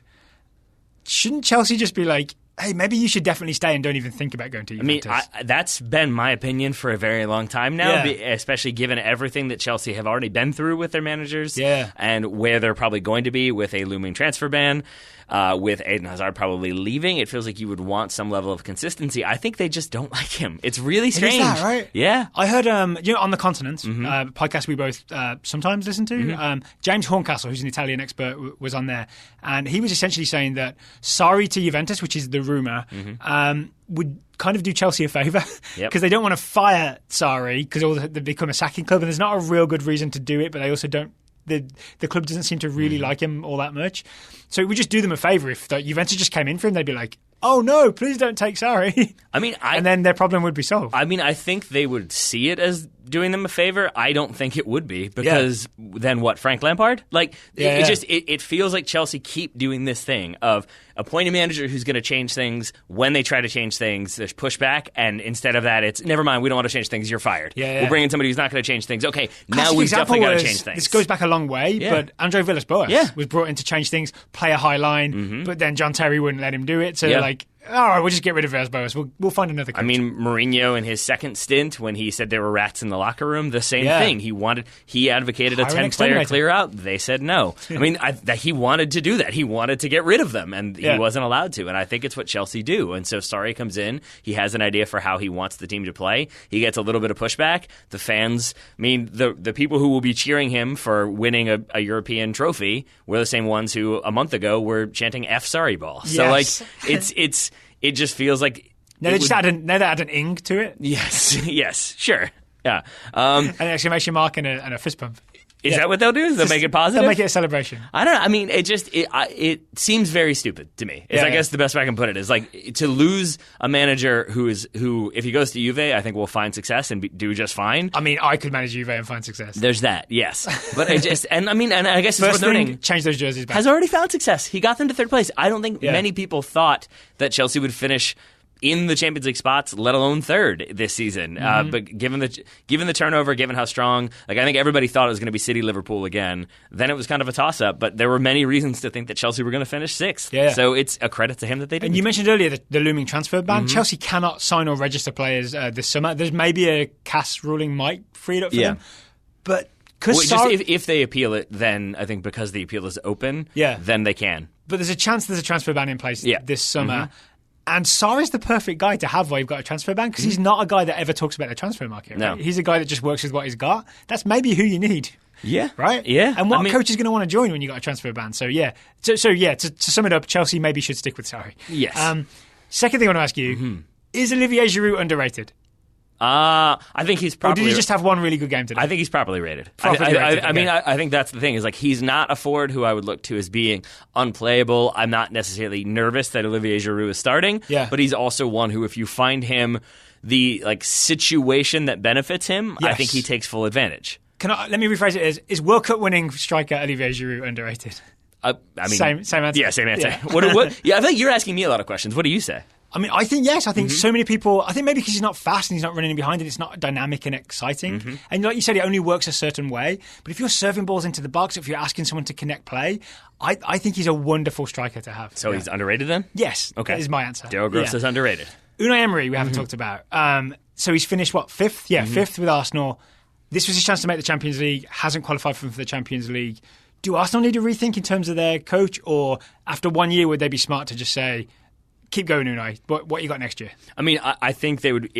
Speaker 1: Shouldn't Chelsea just be like, hey, maybe you should definitely stay and don't even think about going to Juventus?
Speaker 2: I mean, that's been my opinion for a very long time now, especially given everything that Chelsea have already been through with their managers and where they're probably going to be with a looming transfer ban. With Eden Hazard probably leaving, it feels like you would want some level of consistency. I think they just don't like him. It's really strange.
Speaker 1: Is that right?
Speaker 2: Yeah.
Speaker 1: I heard, On the Continent, podcast we both sometimes listen to, James Horncastle, who's an Italian expert, was on there. And he was essentially saying that Sarri to Juventus, which is the rumour, would kind of do Chelsea a favour because they don't want to fire Sarri because they become a sacking club and there's not a real good reason to do it, but they also don't. The club doesn't seem to really like him all that much. So it would just do them a favour if Juventus just came in for him. They'd be like, oh no, please don't take Sarri. And then their problem would be solved.
Speaker 2: I mean, I think they would see it as doing them a favour. I don't think it would be because then what, Frank Lampard? It feels like Chelsea keep doing this thing of appoint a manager who's going to change things. When they try to change things, there's pushback, and instead of that, it's never mind, we don't want to change things, you're fired. We'll bring in somebody who's not going to change things. Okay, now we've definitely got to change things.
Speaker 1: This goes back a long way, but Andre Villas-Boas was brought in to change things, play a high line, but then John Terry wouldn't let him do it, so all right, we'll just get rid of Villas-Boas. We'll find another coach.
Speaker 2: I mean, Mourinho in his second stint, when he said there were rats in the locker room, the same thing. He advocated a 10-player clear out. They said no. I mean, that he wanted to do that. He wanted to get rid of them, and he wasn't allowed to. And I think it's what Chelsea do. And so Sarri comes in. He has an idea for how he wants the team to play. He gets a little bit of pushback. The fans, the people who will be cheering him for winning a European trophy were the same ones who a month ago were chanting F Sarri ball.
Speaker 1: Yes.
Speaker 2: So it just feels like
Speaker 1: they add an ing to it.
Speaker 2: Yes, sure, yeah.
Speaker 1: An exclamation mark and a fist bump.
Speaker 2: Is that what they'll do? They'll make it positive?
Speaker 1: They'll make it a celebration.
Speaker 2: I don't know. I mean, it seems very stupid to me. I guess the best way I can put it is like to lose a manager who if he goes to Juve, I think will find success and do just fine.
Speaker 1: I mean, I could manage Juve and find success.
Speaker 2: There's that, yes. But I guess it's worth noting,
Speaker 1: change those jerseys back.
Speaker 2: Has already found success. He got them to third place. I don't think many people thought that Chelsea would finish in the Champions League spots, let alone third this season. But given the turnover, given how strong, I think everybody thought it was going to be City, Liverpool again. Then it was kind of a toss-up, but there were many reasons to think that Chelsea were going to finish sixth. So it's a credit to him that they did.
Speaker 1: And you mentioned earlier the looming transfer ban. Chelsea cannot sign or register players this summer. There's maybe a CAS ruling might free it up for them. But
Speaker 2: if they appeal it, then I think because the appeal is open, then they can.
Speaker 1: But there's a chance there's a transfer ban in place this summer. And Sarri's the perfect guy to have while you've got a transfer ban because he's not a guy that ever talks about the transfer market. Right? He's a guy that just works with what he's got. That's maybe who you need.
Speaker 2: Yeah.
Speaker 1: Right?
Speaker 2: Yeah.
Speaker 1: And what coach is going to want to join when you got a transfer ban? So, to sum it up, Chelsea maybe should stick with Sarri.
Speaker 2: Yes.
Speaker 1: Second thing I want to ask you, is Olivier Giroud underrated?
Speaker 2: I think he's probably...
Speaker 1: Or did he just have one really good game today?
Speaker 2: I think he's properly rated. I think that's the thing, is like he's not a forward who I would look to as being unplayable. I'm not necessarily nervous that Olivier Giroud is starting, but he's also one who, if you find him the situation that benefits him, I think he takes full advantage.
Speaker 1: Let me rephrase it is World Cup winning striker Olivier Giroud underrated? Same answer.
Speaker 2: Yeah, same answer. I think you're asking me a lot of questions. What do you say?
Speaker 1: I mean, I think yes. I think so many people. I think maybe because he's not fast and he's not running in behind it, it's not dynamic and exciting. And like you said, it only works a certain way. But if you're serving balls into the box, if you're asking someone to connect play, I think he's a wonderful striker to have.
Speaker 2: So he's underrated then?
Speaker 1: Yes.
Speaker 2: Okay.
Speaker 1: That is my answer.
Speaker 2: Daryl Gross is underrated.
Speaker 1: Unai Emery, we haven't talked about. So he's finished fifth? Yeah, fifth with Arsenal. This was his chance to make the Champions League. Hasn't qualified for the Champions League. do Arsenal need to rethink in terms of their coach, or after 1 year would they be smart to just say, keep going, Unai, what you got next year?
Speaker 2: I mean, I think they would...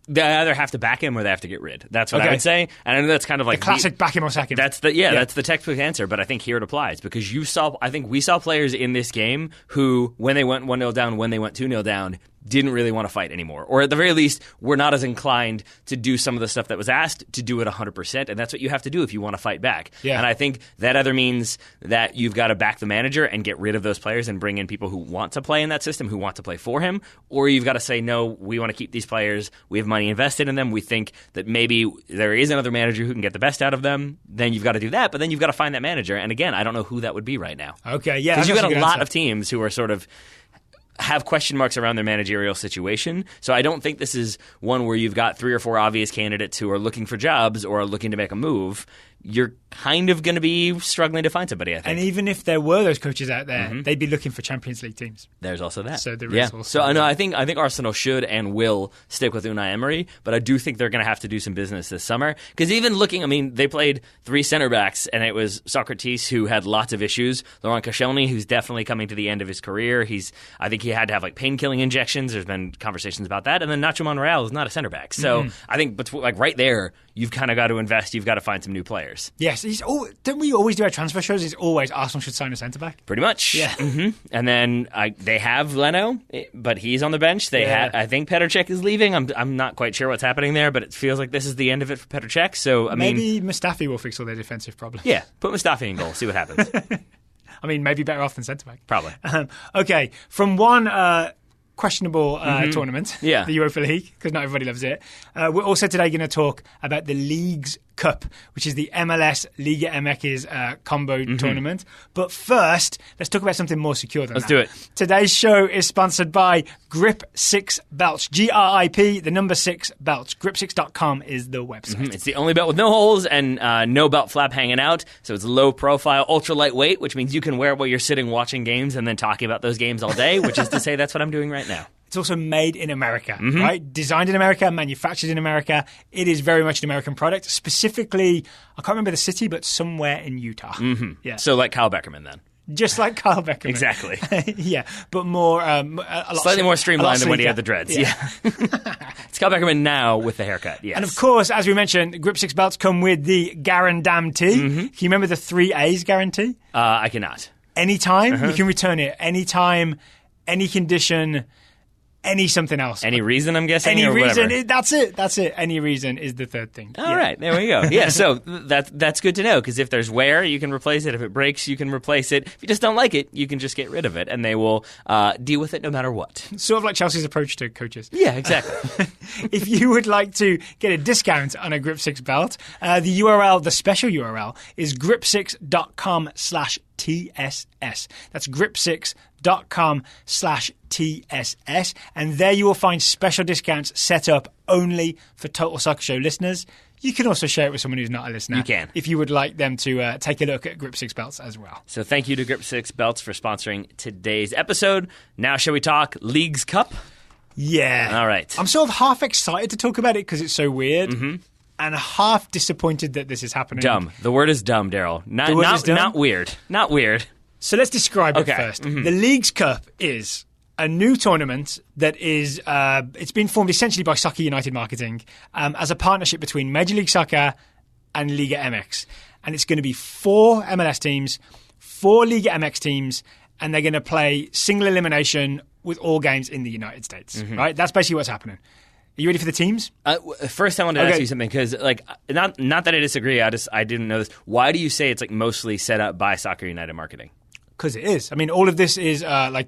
Speaker 2: They either have to back him or they have to get rid. That's what I would say. And I know that's kind of like
Speaker 1: the classic back him or sack him.
Speaker 2: That's the textbook answer. But I think here it applies because I think we saw players in this game who, when they went 1-0 down, when they went 2-0 down, didn't really want to fight anymore. Or at the very least, were not as inclined to do some of the stuff that was asked to do it 100%. And that's what you have to do if you want to fight back.
Speaker 1: Yeah.
Speaker 2: And I think that either means that you've got to back the manager and get rid of those players and bring in people who want to play in that system, who want to play for him. Or you've got to say, no, we want to keep these players. We have money invested in them. We think that maybe there is another manager who can get the best out of them. Then you've got to do that. But then you've got to find that manager. And again, I don't know who that would be right now.
Speaker 1: Okay, yeah.
Speaker 2: Because you've got a lot of teams who are sort of have question marks around their managerial situation. So I don't think this is one where you've got 3 or 4 obvious candidates who are looking for jobs or are looking to make a move. You're kind of going to be struggling to find somebody, I think.
Speaker 1: And even if there were those coaches out there, they'd be looking for Champions League teams.
Speaker 2: There's also that.
Speaker 1: So there is also
Speaker 2: So I think Arsenal should and will stick with Unai Emery, but I do think they're going to have to do some business this summer. Because even they played 3 center backs, and it was Socrates who had lots of issues. Laurent Koscielny, who's definitely coming to the end of his career. I think he had to have painkilling injections. There's been conversations about that. And then Nacho Monreal is not a center back. So I think right there, you've kind of got to invest. You've got to find some new players.
Speaker 1: Yes. Don't we always do our transfer shows? It's always Arsenal should sign a centre-back.
Speaker 2: Pretty much.
Speaker 1: Yeah.
Speaker 2: Mm-hmm. And then they have Leno, but he's on the bench. I think Petr Cech is leaving. I'm not quite sure what's happening there, but it feels like this is the end of it for Petr Cech. So,
Speaker 1: maybe Mustafi will fix all their defensive problems.
Speaker 2: Yeah. Put Mustafi in goal. See what happens.
Speaker 1: I mean, maybe better off than centre-back.
Speaker 2: Probably.
Speaker 1: Okay. From one questionable tournament,
Speaker 2: the
Speaker 1: Europa League, because not everybody loves it. We're also today going to talk about the Leagues Cup, which is the MLS-Liga MX combo tournament. But first, let's talk about something more secure than that.
Speaker 2: Let's do it.
Speaker 1: Today's show is sponsored by Grip 6 Belts. GRIP, the number 6 belts. Grip6.com is the website.
Speaker 2: It's the only belt with no holes and no belt flap hanging out. So it's low profile, ultra lightweight, which means you can wear it while you're sitting watching games and then talking about those games all day, which is to say that's what I'm doing right now.
Speaker 1: It's also made in America, right? Designed in America, manufactured in America. It is very much an American product. Specifically, I can't remember the city, but somewhere in Utah. Yeah.
Speaker 2: So like Kyle Beckerman then.
Speaker 1: Just like Kyle Beckerman.
Speaker 2: Exactly.
Speaker 1: Yeah, but more...
Speaker 2: slightly more streamlined than when he had the dreads.
Speaker 1: Yeah.
Speaker 2: It's Kyle Beckerman now with the haircut, yes.
Speaker 1: And of course, as we mentioned, Grip 6 belts come with the guarantee. Can you remember the 3 A's guarantee?
Speaker 2: I cannot.
Speaker 1: Anytime, you can return it. Anytime, any condition... Any something else.
Speaker 2: Any reason, I'm guessing?
Speaker 1: Any
Speaker 2: or
Speaker 1: reason.
Speaker 2: Whatever.
Speaker 1: That's it. Any reason is the third thing.
Speaker 2: All right. There we go. Yeah, so that's good to know because if there's wear, you can replace it. If it breaks, you can replace it. If you just don't like it, you can just get rid of it and they will deal with it no matter what.
Speaker 1: Sort of like Chelsea's approach to coaches.
Speaker 2: Yeah, exactly.
Speaker 1: If you would like to get a discount on a Grip 6 belt, the special URL is grip6.com/TSS. That's grip6.com/TSS. And there you will find special discounts set up only for Total Soccer Show listeners. You can also share it with someone who's not a listener.
Speaker 2: You can.
Speaker 1: If you would like them to take a look at Grip 6 belts as well.
Speaker 2: So thank you to Grip 6 belts for sponsoring today's episode. Now shall we talk Leagues Cup?
Speaker 1: Yeah.
Speaker 2: All right.
Speaker 1: I'm sort of half excited to talk about it because it's so weird. And half disappointed that this is happening.
Speaker 2: Dumb. The word is dumb, Daryl. Not weird. Not weird.
Speaker 1: So let's describe it first. The Leagues Cup is a new tournament that is it's been formed essentially by Soccer United Marketing as a partnership between Major League Soccer and Liga MX. And it's going to be 4 MLS teams, 4 Liga MX teams, and they're going to play single elimination with all games in the United States. Right? That's basically what's happening. Are you ready for the teams?
Speaker 2: First, I wanted to ask you something because, not that I disagree. I didn't know this. Why do you say it's mostly set up by Soccer United Marketing?
Speaker 1: Because it is. I mean, all of this is a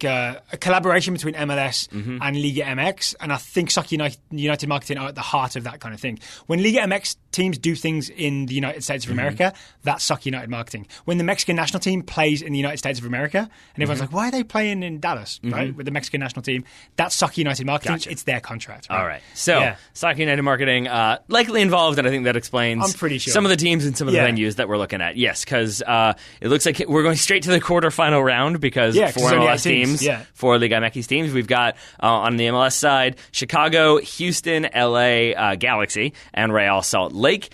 Speaker 1: collaboration between MLS and Liga MX, and I think Soccer United Marketing are at the heart of that kind of thing. When Liga MX teams do things in the United States of America, that's Soccer United Marketing. When the Mexican national team plays in the United States of America, and everyone's like, why are they playing in Dallas, right, with the Mexican national team? That's Soccer United Marketing. Gotcha. It's their contract. Right?
Speaker 2: All right. So, Soccer United Marketing likely involved, and I think that explains
Speaker 1: I'm pretty sure.
Speaker 2: some of the teams and some of the venues that we're looking at. Yes, because it looks like we're going straight to the quarterfinals quarterfinal round because four MLS teams, four Liga MX teams. We've got on the MLS side Chicago, Houston, LA Galaxy, and Real Salt Lake.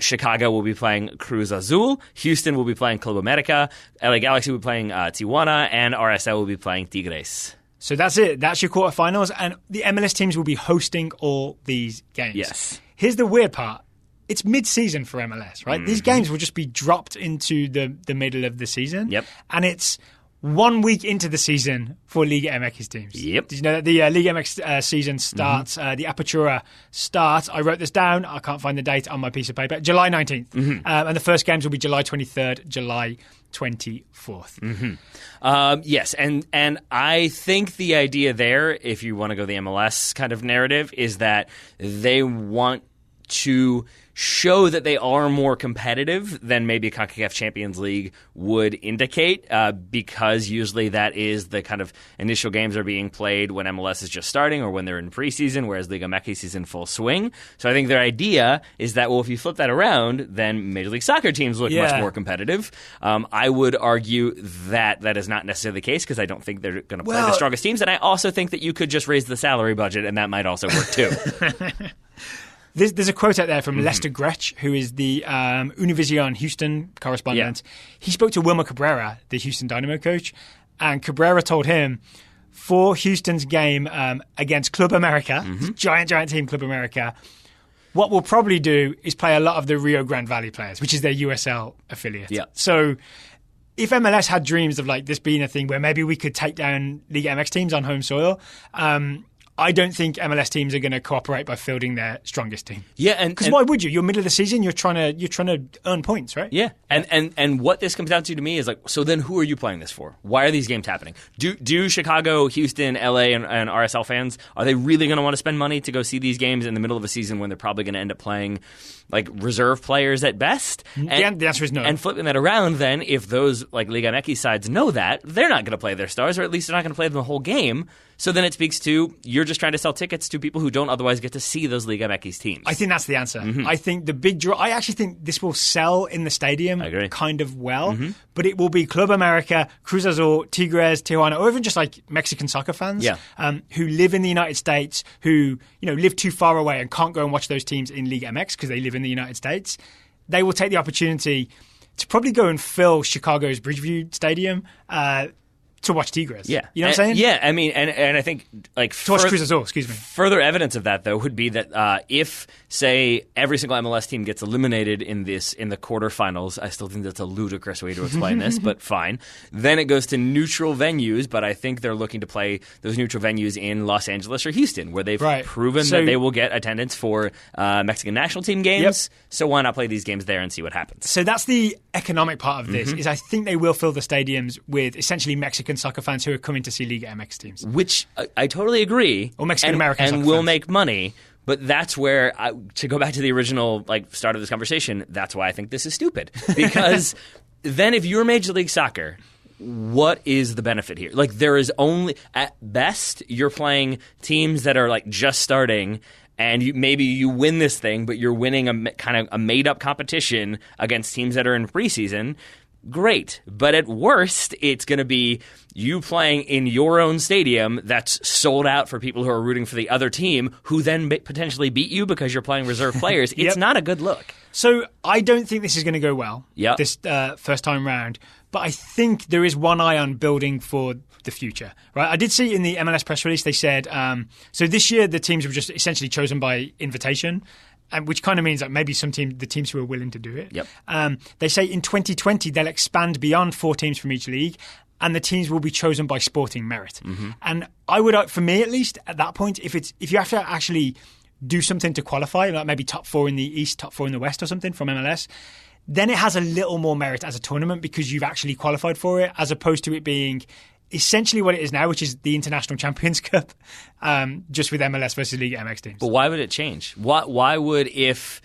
Speaker 2: Chicago will be playing Cruz Azul. Houston will be playing Club America. LA Galaxy will be playing Tijuana, and RSL will be playing Tigres.
Speaker 1: So that's it. That's your quarterfinals, and the MLS teams will be hosting all these games.
Speaker 2: Yes.
Speaker 1: Here's the weird part. It's mid-season for MLS, right? Mm-hmm. These games will just be dropped into the middle of the season.
Speaker 2: Yep.
Speaker 1: And it's 1 week into the season for Liga MX teams.
Speaker 2: Yep.
Speaker 1: Did you know that the Liga MX season starts, the Apertura starts, I wrote this down, I can't find the date on my piece of paper, July 19th. Mm-hmm. And the first games will be July 23rd, July 24th.
Speaker 2: Mm-hmm. Yes, and I think the idea there, if you want to go the MLS kind of narrative, is that they want to show that they are more competitive than maybe a CONCACAF Champions League would indicate, because usually that is the kind of initial games are being played when MLS is just starting or when they're in preseason, whereas Liga MX is in full swing. So I think their idea is that, well, if you flip that around, then Major League Soccer teams look much more competitive. I would argue that that is not necessarily the case because I don't think they're going to play the strongest teams, and I also think that you could just raise the salary budget and that might also work too.
Speaker 1: There's a quote out there from Lester Gretsch, who is the Univision Houston correspondent. Yeah. He spoke to Wilmer Cabrera, the Houston Dynamo coach, and Cabrera told him for Houston's game against Club America, giant team Club America, what we'll probably do is play a lot of the Rio Grande Valley players, which is their USL affiliate.
Speaker 2: Yeah.
Speaker 1: So if MLS had dreams of like this being a thing where maybe we could take down Liga MX teams on home soil, I don't think MLS teams are going to cooperate by fielding their strongest team.
Speaker 2: Yeah,
Speaker 1: because why would you? You're middle of the season. You're trying to earn points, right?
Speaker 2: Yeah, and what this comes down to me is like, so then who are you playing this for? Why are these games happening? Do Chicago, Houston, LA, and RSL fans, are they really going to want to spend money to go see these games in the middle of a season when they're probably going to end up playing like reserve players at best?
Speaker 1: And the answer is no.
Speaker 2: And flipping that around, then if those like Liga MX sides know that, they're not going to play their stars, or at least they're not going to play them the whole game. So then it speaks to you're just trying to sell tickets to people who don't otherwise get to see those Liga MX teams.
Speaker 1: I think that's the answer. Mm-hmm. I think the big draw. I actually think this will sell in the stadium kind of well, but it will be Club America, Cruz Azul, Tigres, Tijuana, or even just like Mexican soccer fans who live in the United States, who live too far away and can't go and watch those teams in Liga MX because they live in the United States. They will take the opportunity to probably go and fill Chicago's Bridgeview Stadium. To watch Tigres.
Speaker 2: Yeah.
Speaker 1: You know what I'm saying?
Speaker 2: Yeah, I mean, and I think like
Speaker 1: to watch Cruz Azul, excuse me.
Speaker 2: Further evidence of that, though, would be that if, say, every single MLS team gets eliminated in the quarterfinals, I still think that's a ludicrous way to explain this, but fine. Then it goes to neutral venues, but I think they're looking to play those neutral venues in Los Angeles or Houston, where they've proven that they will get attendance for Mexican national team games. Yep. So why not play these games there and see what happens?
Speaker 1: So that's the economic part of this, is I think they will fill the stadiums with essentially Mexican soccer fans who are coming to see Liga MX teams.
Speaker 2: Which I totally agree.
Speaker 1: Or Mexican-American soccer
Speaker 2: and will
Speaker 1: fans.
Speaker 2: Make money. But that's where, to go back to the original start of this conversation, that's why I think this is stupid. Because then if you're Major League Soccer, what is the benefit here? Like there is only, at best, you're playing teams that are like just starting, and maybe you win this thing, but you're winning a kind of a made-up competition against teams that are in preseason. Great. But at worst, it's going to be you playing in your own stadium that's sold out for people who are rooting for the other team, who then potentially beat you because you're playing reserve players. It's not a good look.
Speaker 1: So I don't think this is going to go well this first time round. But I think there is one eye on building for the future. Right? I did see in the MLS press release they said, so this year the teams were just essentially chosen by invitation. Which kind of means that maybe the teams who are willing to do it.
Speaker 2: Yep.
Speaker 1: They say in 2020 they'll expand beyond 4 teams from each league, and the teams will be chosen by sporting merit. Mm-hmm. And I would, for me at least, at that point, if you have to actually do something to qualify, like maybe top 4 in the East, top 4 in the West or something from MLS, then it has a little more merit as a tournament because you've actually qualified for it, as opposed to it being essentially what it is now, which is the International Champions Cup, just with MLS versus Liga MX teams.
Speaker 2: But why would it change? Why would, if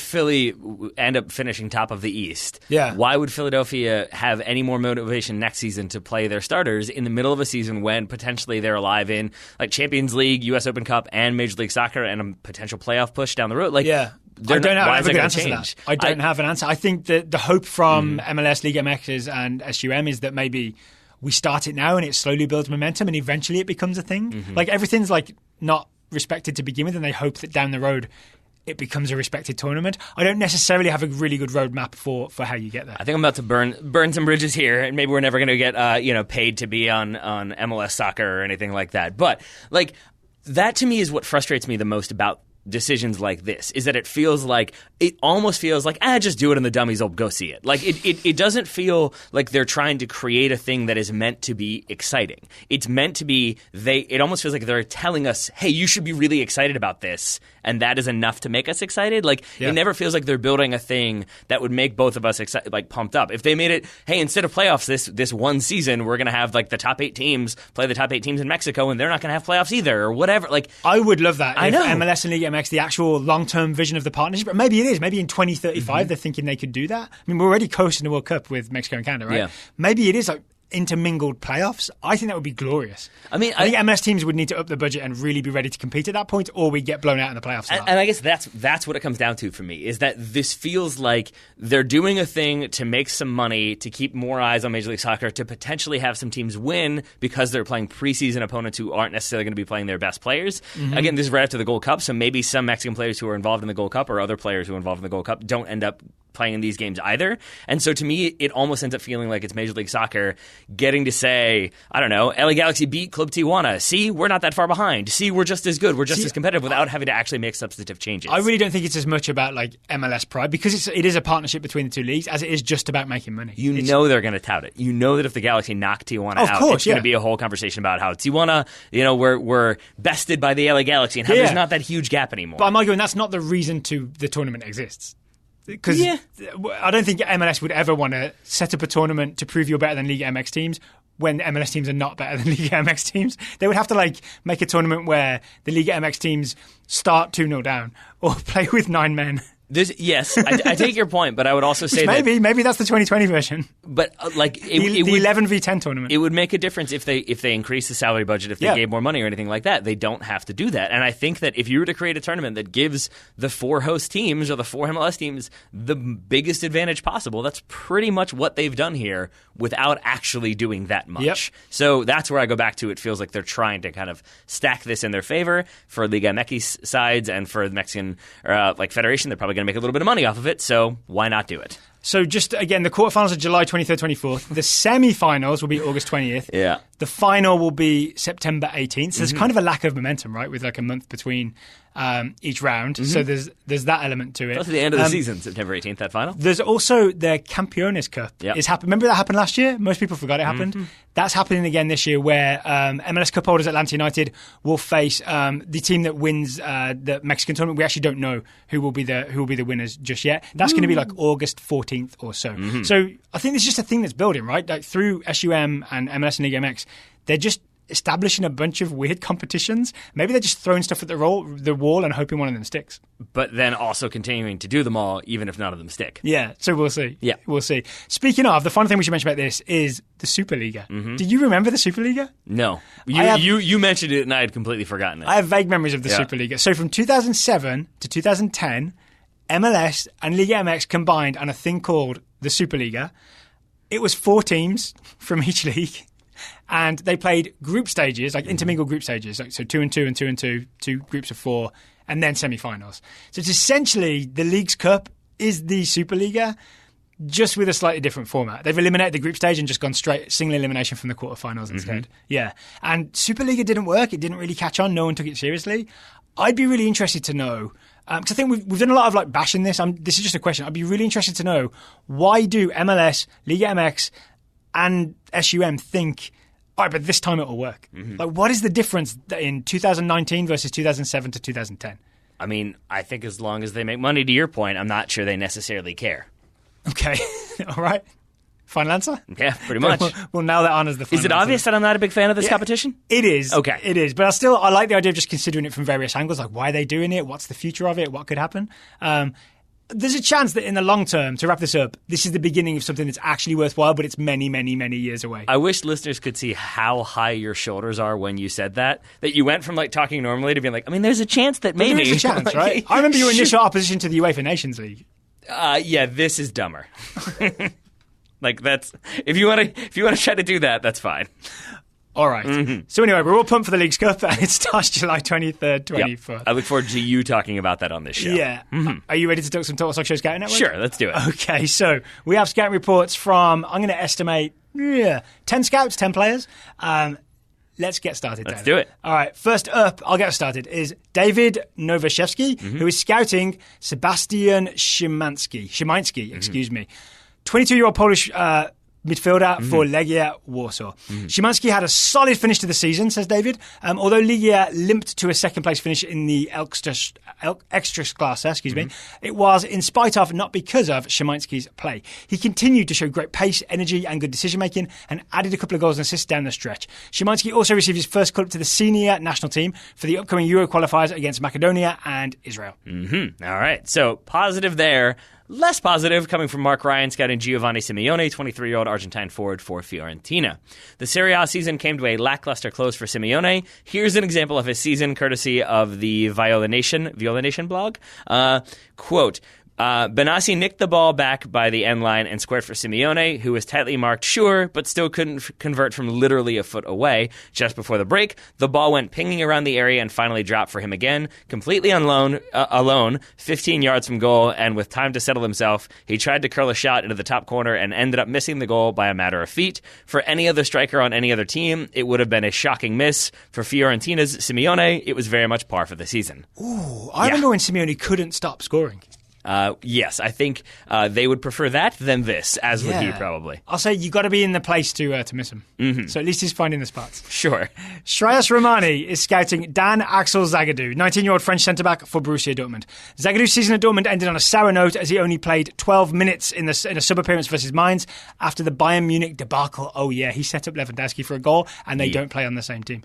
Speaker 2: Philly end up finishing top of the East, why would Philadelphia have any more motivation next season to play their starters in the middle of a season when potentially they're alive in like Champions League, US Open Cup, and Major League Soccer, and a potential playoff push down the road?
Speaker 1: I don't have
Speaker 2: why
Speaker 1: a
Speaker 2: is that
Speaker 1: good
Speaker 2: going
Speaker 1: answer
Speaker 2: to
Speaker 1: to
Speaker 2: change?
Speaker 1: that. I don't have an answer. I think that the hope from MLS, Liga MXs and SUM is that maybe we start it now and it slowly builds momentum and eventually it becomes a thing. Like everything's like not respected to begin with, and they hope that down the road it becomes a respected tournament. I don't necessarily have a really good roadmap for how you get there.
Speaker 2: I think I'm about to burn some bridges here, and maybe we're never going to get paid to be on MLS soccer or anything like that. But like that to me is what frustrates me the most about decisions like this, is that it almost feels like just do it and the dummies will go see it. Like it doesn't feel like they're trying to create a thing that is meant to be exciting. It's meant to be it almost feels like they're telling us, hey, you should be really excited about this, and that is enough to make us excited. Like it never feels like they're building a thing that would make both of us pumped up. If they made it, hey, instead of playoffs this one season, we're going to have like the top 8 teams play the top 8 teams in Mexico, and they're not going to have playoffs either, or whatever. Like
Speaker 1: I would love that.
Speaker 2: I know
Speaker 1: MLS and Liga MX, the actual long-term vision of the partnership. But maybe it is. Maybe in 2035 they're thinking they could do that. I mean, we're already coasting the World Cup with Mexico and Canada, right? Yeah. Maybe it is like intermingled playoffs. I think that would be glorious. I think MLS teams would need to up the budget and really be ready to compete at that point, or we get blown out in the playoffs.
Speaker 2: And I guess that's what it comes down to for me, is that this feels like they're doing a thing to make some money, to keep more eyes on Major League Soccer, to potentially have some teams win because they're playing preseason opponents who aren't necessarily going to be playing their best players. Again, this is right after the Gold Cup, so maybe some Mexican players who are involved in the Gold Cup or other players who are involved in the Gold Cup don't end up playing in these games either. And so to me, it almost ends up feeling like it's Major League Soccer getting to say, I don't know, LA Galaxy beat Club Tijuana. See, we're not that far behind. See, we're just as good. We're just as competitive without having to actually make substantive changes.
Speaker 1: I really don't think it's as much about like MLS pride, because it is a partnership between the two leagues, as it is just about making money.
Speaker 2: You know they're going to tout it. You know that if the Galaxy knock Tijuana out, it's going to be a whole conversation about how Tijuana, we're bested by the LA Galaxy and how there's not that huge gap anymore.
Speaker 1: But I'm arguing that's not the reason the tournament exists. Because I don't think MLS would ever want to set up a tournament to prove you're better than Liga MX teams when MLS teams are not better than Liga MX teams. They would have to make a tournament where the Liga MX teams start 2-0 down or play with 9 men.
Speaker 2: Yes, I take your point, but I would also say
Speaker 1: maybe that's the 2020 version.
Speaker 2: But
Speaker 1: the 11 v 10 tournament,
Speaker 2: it would make a difference if they increase the salary budget, if they gave more money or anything like that. They don't have to do that, and I think that if you were to create a tournament that gives the 4 host teams or the 4 MLS teams the biggest advantage possible, that's pretty much what they've done here without actually doing that much.
Speaker 1: Yep.
Speaker 2: So that's where I go back to. It feels like they're trying to kind of stack this in their favor for Liga MX sides, and for the Mexican Federation, they're probably going to make a little bit of money off of it, so why not do it?
Speaker 1: So just, again, the quarterfinals are July 23rd, 24th. The semi-finals will be August 20th.
Speaker 2: Yeah.
Speaker 1: The final will be September 18th. So there's kind of a lack of momentum, right, with like a month between each round. So there's that element to it.
Speaker 2: That's the end of the season, September 18th, that final.
Speaker 1: There's also the Campeones Cup.
Speaker 2: Yep.
Speaker 1: Remember that happened last year? Most people forgot it happened. That's happening again this year, where MLS Cup holders Atlanta United will face the team that wins the Mexican tournament. We actually don't know who will be the winners just yet. That's going to be like August 14th or so. So I think it's just a thing that's building, right? Like through SUM and MLS and Liga MX, they're just establishing a bunch of weird competitions. Maybe they're just throwing stuff at the wall and hoping one of them sticks.
Speaker 2: But then also continuing to do them all, even if none of them stick.
Speaker 1: Yeah, so we'll see.
Speaker 2: Yeah.
Speaker 1: We'll see. Speaking of, the final thing we should mention about this is the Superliga. Do you remember the Superliga?
Speaker 2: No. You mentioned it and I had completely forgotten it.
Speaker 1: I have vague memories of the Superliga. So from 2007 to 2010, MLS and Liga MX combined on a thing called the Superliga. It was 4 teams from each league. And they played group stages, like intermingled group stages, so 2 and 2 and 2 and 2, 2 groups of 4, and then semi-finals. So it's essentially the Leagues Cup is the Superliga, just with a slightly different format. They've eliminated the group stage and just gone straight single elimination from the quarterfinals instead. Yeah, and Superliga didn't work. It didn't really catch on. No one took it seriously. I'd be really interested to know, because I think we've done a lot of bashing this. This is just a question. I'd be really interested to know, why do MLS, Liga MX, and SUM think, all right, but this time it will work? What is the difference in 2019 versus 2007 to 2010?
Speaker 2: I mean, I think as long as they make money, to your point, I'm not sure they necessarily care.
Speaker 1: Okay. All right. Final answer?
Speaker 2: Yeah, pretty much.
Speaker 1: We'll nail that on as the final
Speaker 2: answer. Is it obvious that I'm not a big fan of this competition?
Speaker 1: It is.
Speaker 2: Okay.
Speaker 1: It is. But I like the idea of just considering it from various angles. Like, why are they doing it? What's the future of it? What could happen? There's a chance that in the long term, to wrap this up, this is the beginning of something that's actually worthwhile, but it's many, many, many years away.
Speaker 2: I wish listeners could see how high your shoulders are when you said that you went from like talking normally to being like, I mean, there's a chance that maybe.
Speaker 1: There's a chance, right? I remember your initial opposition to the UEFA Nations League.
Speaker 2: Yeah, this is dumber. Like that's if you want to try to do that, that's fine.
Speaker 1: All right. So anyway, we're all pumped for the Leagues Cup, and it starts July 23rd, 24th.
Speaker 2: Yep. I look forward to you talking about that on this show.
Speaker 1: Yeah. Are you ready to talk some Total Soccer Show Scouting Network?
Speaker 2: Sure, let's do it.
Speaker 1: Okay, so we have scouting reports from, I'm going to estimate, 10 scouts, 10 players. Let's get started.
Speaker 2: Let's do it.
Speaker 1: All right, first up, I'll get us started, is David Novashevsky, who is scouting Sebastian Szymański, excuse me. 22-year-old Polish midfielder for Legia Warsaw. Szymański had a solid finish to the season, says David, although Legia limped to a second-place finish in the Ekstraklasa, it was in spite of, not because of, Szymański's play. He continued to show great pace, energy and good decision-making and added a couple of goals and assists down the stretch. Szymański also received his first call up to the senior national team for the upcoming Euro qualifiers against Macedonia and Israel.
Speaker 2: All right, so positive there. Less positive coming from Mark Ryan scouting Giovanni Simeone, 23-year-old Argentine forward for Fiorentina. The Serie A season came to a lackluster close for Simeone. Here's an example of his season courtesy of the Viola Nation blog. Quote, Benassi nicked the ball back by the end line and squared for Simeone, who was tightly marked, sure, but still couldn't convert from literally a foot away. Just before the break, the ball went pinging around the area and finally dropped for him again, completely alone, 15 yards from goal, and with time to settle himself, he tried to curl a shot into the top corner and ended up missing the goal by a matter of feet. For any other striker on any other team, it would have been a shocking miss. For Fiorentina's Simeone, it was very much par for the season.
Speaker 1: Ooh, I remember when Simeone couldn't stop scoring.
Speaker 2: Yes, I think they would prefer that than this, as would he probably.
Speaker 1: I'll say you got to be in the place to miss him. So at least he's finding the spots.
Speaker 2: Sure.
Speaker 1: Shreyas Romani is scouting Dan Axel Zagadou, 19-year-old French centre-back for Borussia Dortmund. Zagadou's season at Dortmund ended on a sour note as he only played 12 minutes in a sub-appearance versus Mainz after the Bayern Munich debacle. Oh yeah, he set up Lewandowski for a goal and they don't play on the same team.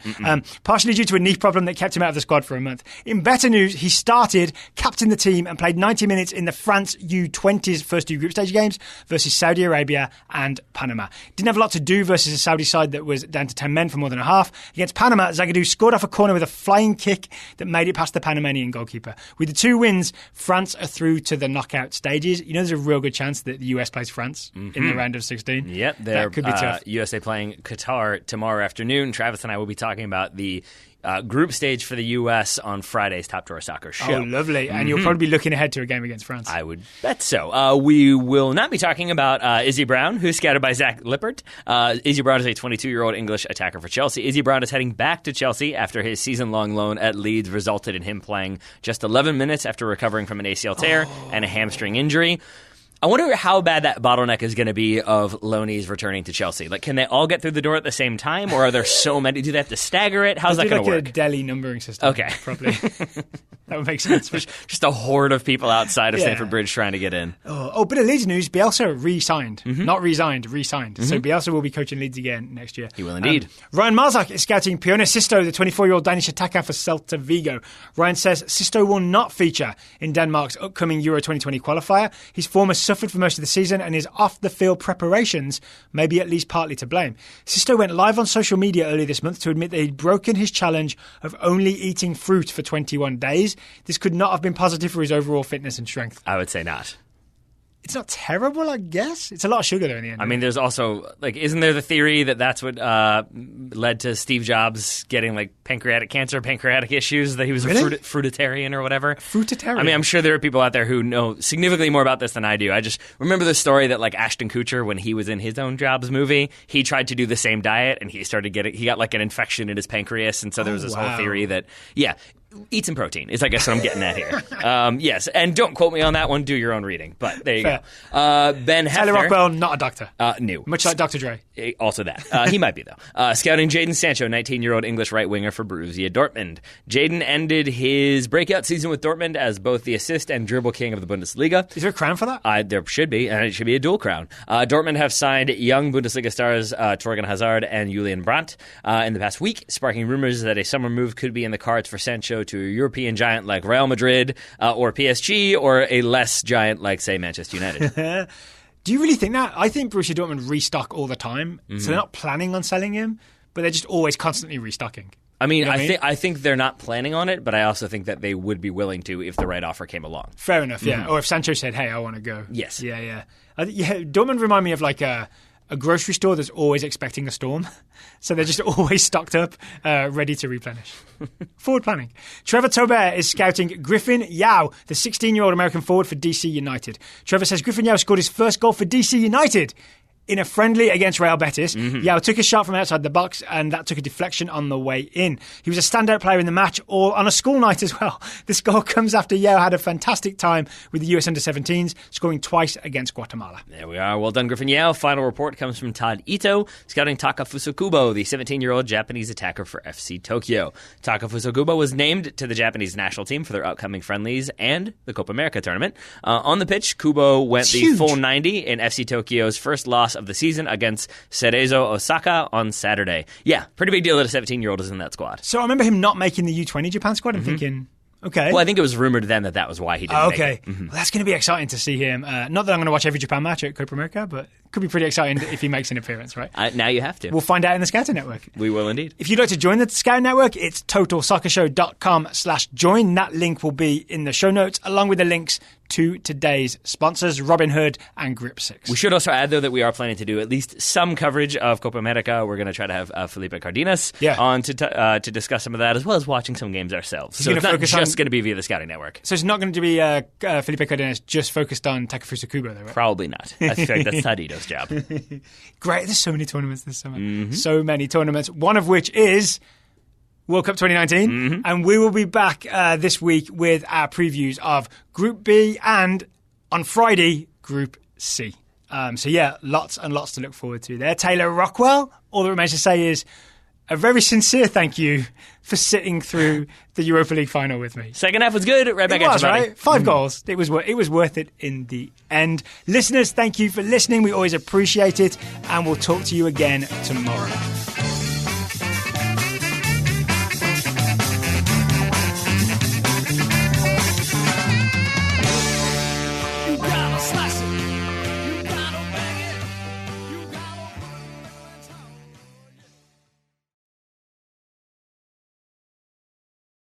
Speaker 1: Partially due to a knee problem that kept him out of the squad for a month. In better news, he started, captained the team and played 90 minutes in the France U20's first two group stage games versus Saudi Arabia and Panama. Didn't have a lot to do versus a Saudi side that was down to 10 men for more than a half. Against Panama, Zagadou scored off a corner with a flying kick that made it past the Panamanian goalkeeper. With the two wins, France are through to the knockout stages. You know, there's a real good chance that the US plays France in the round of 16.
Speaker 2: Yep,
Speaker 1: that could be tough.
Speaker 2: USA playing Qatar tomorrow afternoon. Travis and I will be talking about the group stage for the U.S. on Friday's Top Drawer Soccer show.
Speaker 1: Oh, lovely. And you'll probably be looking ahead to a game against France.
Speaker 2: I would bet so. We will not be talking about Izzy Brown, who's scouted by Zach Lippert. Izzy Brown is a 22-year-old English attacker for Chelsea. Izzy Brown is heading back to Chelsea after his season-long loan at Leeds resulted in him playing just 11 minutes after recovering from an ACL tear and a hamstring injury. I wonder how bad that bottleneck is going to be of loanees returning to Chelsea. Like, can they all get through the door at the same time, or are there so many? Do they have to stagger it? How's that going to work?
Speaker 1: A Delhi numbering system.
Speaker 2: Okay,
Speaker 1: probably. That would make sense.
Speaker 2: Just a horde of people outside of Stamford Bridge trying to get in.
Speaker 1: Bit of Leeds news. Bielsa re-signed. Not resigned, re-signed. So Bielsa will be coaching Leeds again next year.
Speaker 2: He will indeed.
Speaker 1: Ryan Marzak is scouting Pione Sisto, the 24-year-old Danish attacker for Celta Vigo. Ryan says Sisto will not feature in Denmark's upcoming Euro 2020 qualifier. His form has suffered for most of the season and his off-the-field preparations may be at least partly to blame. Sisto went live on social media earlier this month to admit that he'd broken his challenge of only eating fruit for 21 days. This could not have been positive for his overall fitness and strength.
Speaker 2: I would say not.
Speaker 1: It's not terrible, I guess. It's a lot of sugar, though, in the end.
Speaker 2: I mean, there's also, isn't there the theory that that's what led to Steve Jobs getting, pancreatic cancer, pancreatic issues, that he was a fruitarian or whatever?
Speaker 1: Fruitarian?
Speaker 2: I mean, I'm sure there are people out there who know significantly more about this than I do. I just remember the story that, Ashton Kutcher, when he was in his own Jobs movie, he tried to do the same diet, and he got, an infection in his pancreas, and so there was this whole theory that, eat some protein is, I guess, what I'm getting at here. Yes, and don't quote me on that one. Do your own reading. But there you go. Ben Hefner.
Speaker 1: Tyler Rockwell, not a doctor.
Speaker 2: No.
Speaker 1: Much like Dr. Dre.
Speaker 2: Also that. He might be, though. Scouting Jadon Sancho, 19-year-old English right winger for Borussia Dortmund. Jadon ended his breakout season with Dortmund as both the assist and dribble king of the Bundesliga.
Speaker 1: Is there a crown for that?
Speaker 2: There should be, and it should be a dual crown. Dortmund have signed young Bundesliga stars Torgan Hazard and Julian Brandt in the past week, sparking rumors that a summer move could be in the cards for Sancho go to a European giant like Real Madrid or PSG, or a less giant like, say, Manchester United.
Speaker 1: Do you really think that? I think Borussia Dortmund restock all the time, so they're not planning on selling him, but they're just always constantly restocking.
Speaker 2: I mean, I think they're not planning on it, but I also think that they would be willing to if the right offer came along.
Speaker 1: Fair enough, yeah. Or if Sancho said, hey, I want to go.
Speaker 2: Yes.
Speaker 1: Yeah. Dortmund remind me of like a grocery store that's always expecting a storm. So they're just always stocked up, ready to replenish. Forward planning. Trevor Tobert is scouting Griffin Yao, the 16-year-old American forward for DC United. Trevor says Griffin Yao scored his first goal for DC United in a friendly against Real Betis. Yao took a shot from outside the box, and that took a deflection on the way in. He was a standout player in the match, all on a school night as well. This goal comes after Yao had a fantastic time with the US Under-17s, scoring twice against Guatemala.
Speaker 2: There we are. Well done, Griffin Yao. Final report comes from Todd Ito, scouting Takafusa Kubo, the 17-year-old Japanese attacker for FC Tokyo. Takafusa Kubo was named to the Japanese national team for their upcoming friendlies and the Copa America tournament. On the pitch, Kubo went the full 90 in FC Tokyo's first loss of the season against Cerezo Osaka on Saturday. Yeah, pretty big deal that a 17-year-old is in that squad.
Speaker 1: So I remember him not making the U20 Japan squad and thinking, okay.
Speaker 2: Well, I think it was rumored then that was why he didn't make it.
Speaker 1: Well, that's going to be exciting to see him. Not that I'm going to watch every Japan match at Copa America, but it could be pretty exciting if he makes an appearance, right?
Speaker 2: Now you have to.
Speaker 1: We'll find out in the Scouting Network.
Speaker 2: We will indeed.
Speaker 1: If you'd like to join the Scouting Network, it's totalsoccershow.com/join. That link will be in the show notes, along with the links to today's sponsors, Robin Hood and Grip 6.
Speaker 2: We should also add, though, that we are planning to do at least some coverage of Copa America. We're going to try to have Felipe Cardenas on to discuss some of that, as well as watching some games ourselves. So it's not just going to be via the Scouting Network.
Speaker 1: So it's not going to be Felipe Cardenas just focused on Takafusa Kubo, though, right?
Speaker 2: Probably not. I feel like that's Tadito's job.
Speaker 1: Great. There's so many tournaments this summer. So many tournaments, one of which is World Cup 2019, and we will be back this week with our previews of Group B and, on Friday, Group C. So yeah, lots and lots to look forward to there. Taylor Rockwell, all that remains to say is a very sincere thank you for sitting through the Europa League final with me.
Speaker 2: Second half was good. Right back at you, buddy.
Speaker 1: Right? 5 goals. It was worth it in the end. Listeners, thank you for listening. We always appreciate it, and we'll talk to you again tomorrow.